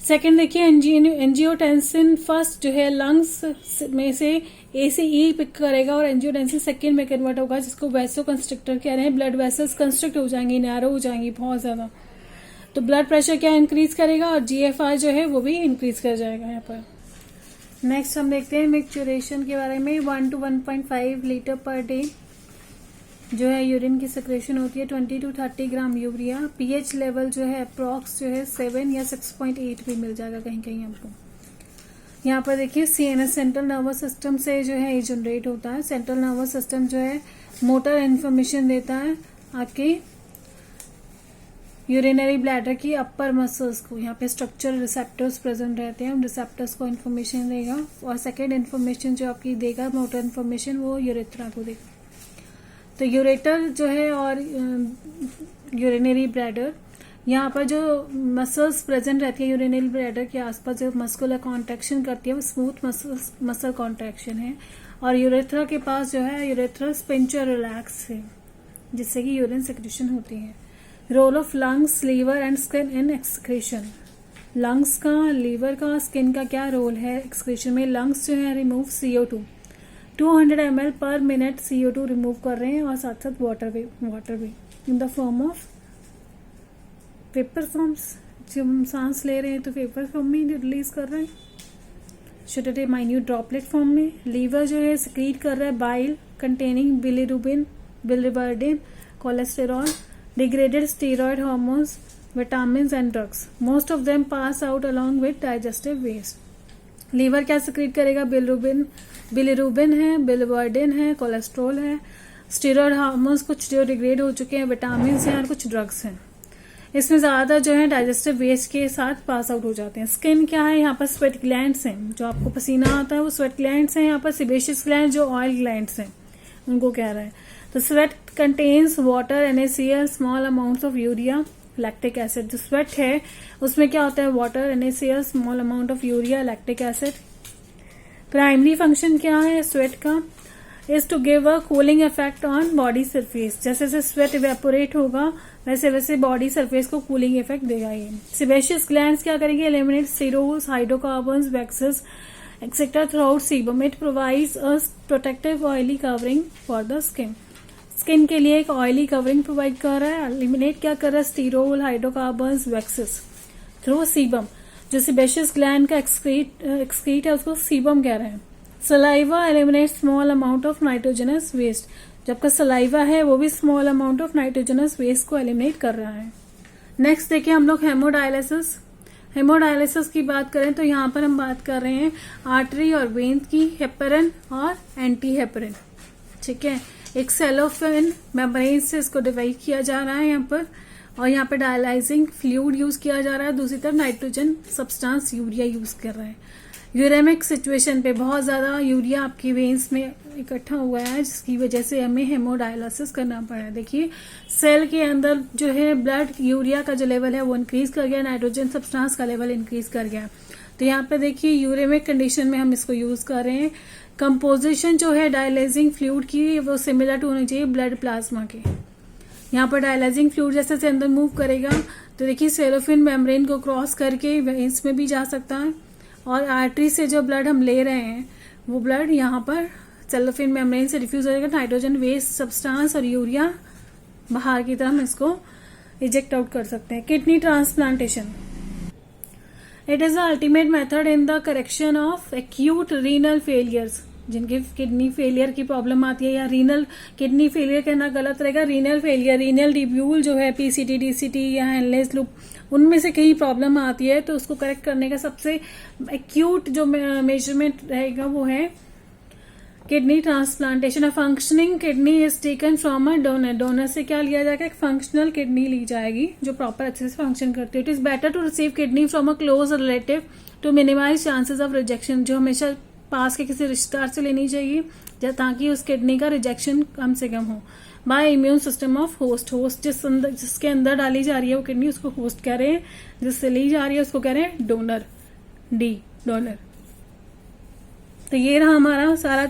सेकंड देखिए, एंजियोटेंसिन फर्स्ट जो है लंग्स में से A से E पिक करेगा और एंजियोटेंसिन सेकंड में कन्वर्ट होगा, जिसको वैसो कंस्ट्रिक्टर कह रहे हैं। ब्लड वेसल्स कंस्ट्रिक्ट हो जाएंगी, नैरो हो जाएंगी बहुत ज्यादा, तो ब्लड प्रेशर क्या इंक्रीज करेगा और GFR जो है वो भी इंक्रीज कर जाएगा। यहाँ पर नेक्स्ट हम देखते हैं मिक्सचुरेशन के बारे में। 1 to 1.5 लीटर पर डे जो है यूरिन की सिक्रेशन होती है, 20 to 30 gram urea. pH level जो है अप्रॉक्स जो है 7 या 6.8 भी मिल जाएगा कहीं कहीं आपको। यहाँ पर देखिए CNS सेंट्रल नर्वस सिस्टम से जो है ये जनरेट होता है। सेंट्रल नर्वस सिस्टम जो है मोटर इन्फॉर्मेशन देता है आपके यूरिनरी ब्लैडर की अपर मसल्स को। यहाँ पे स्ट्रक्चर रिसेप्टर्स प्रेजेंट रहते हैं, रिसेप्टर्स को इन्फॉर्मेशन देगा, और सेकेंड इन्फॉर्मेशन जो आपकी देगा मोटर इन्फॉर्मेशन वो यूरेथ्रा को देगा। तो यूरेटर जो है और यूरिनरी ब्लैडर, यहाँ पर जो मसल्स प्रेजेंट रहती है यूरिनरी ब्लैडर के आसपास, जो मस्कुलर कॉन्ट्रैक्शन करती है वो स्मूथ मसल कॉन्ट्रैक्शन है, और यूरेथ्रा के पास जो है यूरेथ्रल स्पिंचर रिलैक्स है, जिससे कि यूरिन सेक्रेशन होती है। Role of lungs, liver and skin in excretion. Lungs का, लीवर का, स्किन का क्या रोल है एक्सक्रीशन में। लंग्स जो है remove CO2, 200 ml per minute CO2 remove कर रहे हैं, और साथ साथ वाटर भी in the form of paper forms. जब हम सांस ले रहे हैं तो पेपर फॉर्म में रिलीज कर रहे हैं, छोटे माइन्यूट ड्रॉपलेट फॉर्म में। लीवर जो है सिक्रीट कर रहा है bile containing bilirubin, cholesterol, degraded steroid hormones, vitamins and drugs. Most of them pass out along with digestive waste. Liver क्या सिक्रीट करेगा, बिलिरुबिन है, बिलिवर्डिन है, कोलेस्ट्रॉल है, स्टेरॉयड हार्मोन्स कुछ जो डिग्रेड हो चुके हैं, विटामिन हैं और कुछ ड्रग्स हैं। इसमें ज्यादा जो है डाइजेस्टिव वेस्ट के साथ पास आउट हो जाते हैं। स्किन क्या है, यहाँ पर स्वेट ग्लैंड्स हैं, जो आपको पसीना आता है वो स्वेट ग्लैंड्स हैं। यहाँ पर सिबेशियस ग्लैंड जो ऑयल ग्लैंड्स हैं उनको कह रहे हैं। तो sweat contains water, NaCl, small amounts of urea, lactic acid. जो स्वेट है उसमें क्या होता है, water, NaCl, small amount of urea, lactic acid. Primary function क्या है स्वेट का, is to give a cooling effect on body surface. जैसे जैसे स्वेट इवेपोरेट होगा वैसे वैसे बॉडी सरफेस को कूलिंग इफेक्ट देगा ये। सिबेशियस ग्लैंड्स क्या करेंगे, eliminate sterols, hydrocarbons, waxes etcetera throughout sebum. It provides a protective oily covering for the skin. Skin के लिए एक ऑयली कवरिंग प्रोवाइड कर रहा है। एलिमिनेट क्या कर रहा है, sterol, hydrocarbons, waxes through sebum. जो सिबेशियस ग्लैंड का एक्सक्रीट है उसको सीबम कह रहे हैं। Saliva eliminate small amount of nitrogenous waste. जबकि सलाइवा है वो भी small amount of nitrogenous waste को एलिमिनेट कर रहा है। नेक्स्ट देखिए हम लोग हेमोडायलिसिस। हेमोडायलिसिस की बात करें तो यहाँ पर हम बात कर रहे हैं आर्टरी और वेन की, हेपेरिन और एंटी हेपेरिन। ठीक है, एक सेलोफेन मेम्ब्रेन से इसको डिवाइड किया जा रहा है यहाँ पर, और यहाँ पे डायलाइजिंग फ्लूइड यूज किया जा रहा है। दूसरी तरफ नाइट्रोजन सब्सटेंस यूरिया यूज कर रहा है। यूरेमिक सिचुएशन पे बहुत ज्यादा यूरिया आपकी वेन्स में इकट्ठा हुआ है, जिसकी वजह से हमें हेमोडायलिसिस करना पड़ा है। देखिए सेल के अंदर जो है ब्लड यूरिया का जो लेवल है वो इंक्रीज कर गया, नाइट्रोजन सब्सटेंस का लेवल इंक्रीज कर गया। तो यहाँ पे देखिए यूरेमिक कंडीशन में हम इसको यूज कर रहे हैं। कंपोजिशन जो है डायलाइजिंग फ्लूइड की वो सिमिलर टू होनी चाहिए ब्लड प्लाज्मा के। यहाँ पर डायलाइजिंग फ्लूइड जैसे से अंदर मूव करेगा तो देखिए सेलोफिन मेम्ब्रेन को क्रॉस करके वेन्स में भी जा सकता है, और आर्टरी से जो ब्लड हम ले रहे हैं वो ब्लड यहाँ पर सेलोफिन मेम्ब्रेन से डिफ्यूज हो जाएगा। नाइट्रोजन वेस्ट सब्सटेंस और यूरिया बाहर की तरफ हम इसको इजेक्ट आउट कर सकते हैं। Kidney transplantation, it is the ultimate method in the correction of acute renal failures. जिनके किडनी फेलियर की प्रॉब्लम आती है, या रीनल किडनी फेलियर कहना गलत रहेगा, रीनल फेलियर, रीनल डिब्यूल जो है, पीसीटी, डीसीटी या हेनलेस लूप, उनमें से कहीं प्रॉब्लम आती है, तो उसको करेक्ट करने का सबसे एक्यूट जो मेजरमेंट रहेगा वो है kidney transplantation. A functioning kidney is taken from a donor. Donor से क्या लिया जाएगा? एक फंक्शनल किडनी ली जाएगी जो प्रॉपर अच्छे से फंक्शन करती है। It is better to receive kidney from a close relative to minimise chances of rejection. जो हमेशा पास के किसी रिश्तेदार से लेनी चाहिए ताकि उस किडनी का रिजेक्शन कम से कम हो। Bye immune system of host. Host जिसके अंदर डाली जा रही है वो किडनी, उसको होस्ट कह रहे हैं। जिससे ली जा रही है उसको कह रहे हैं डोनर, डी डोनर। तो ये रहा हमारा सारा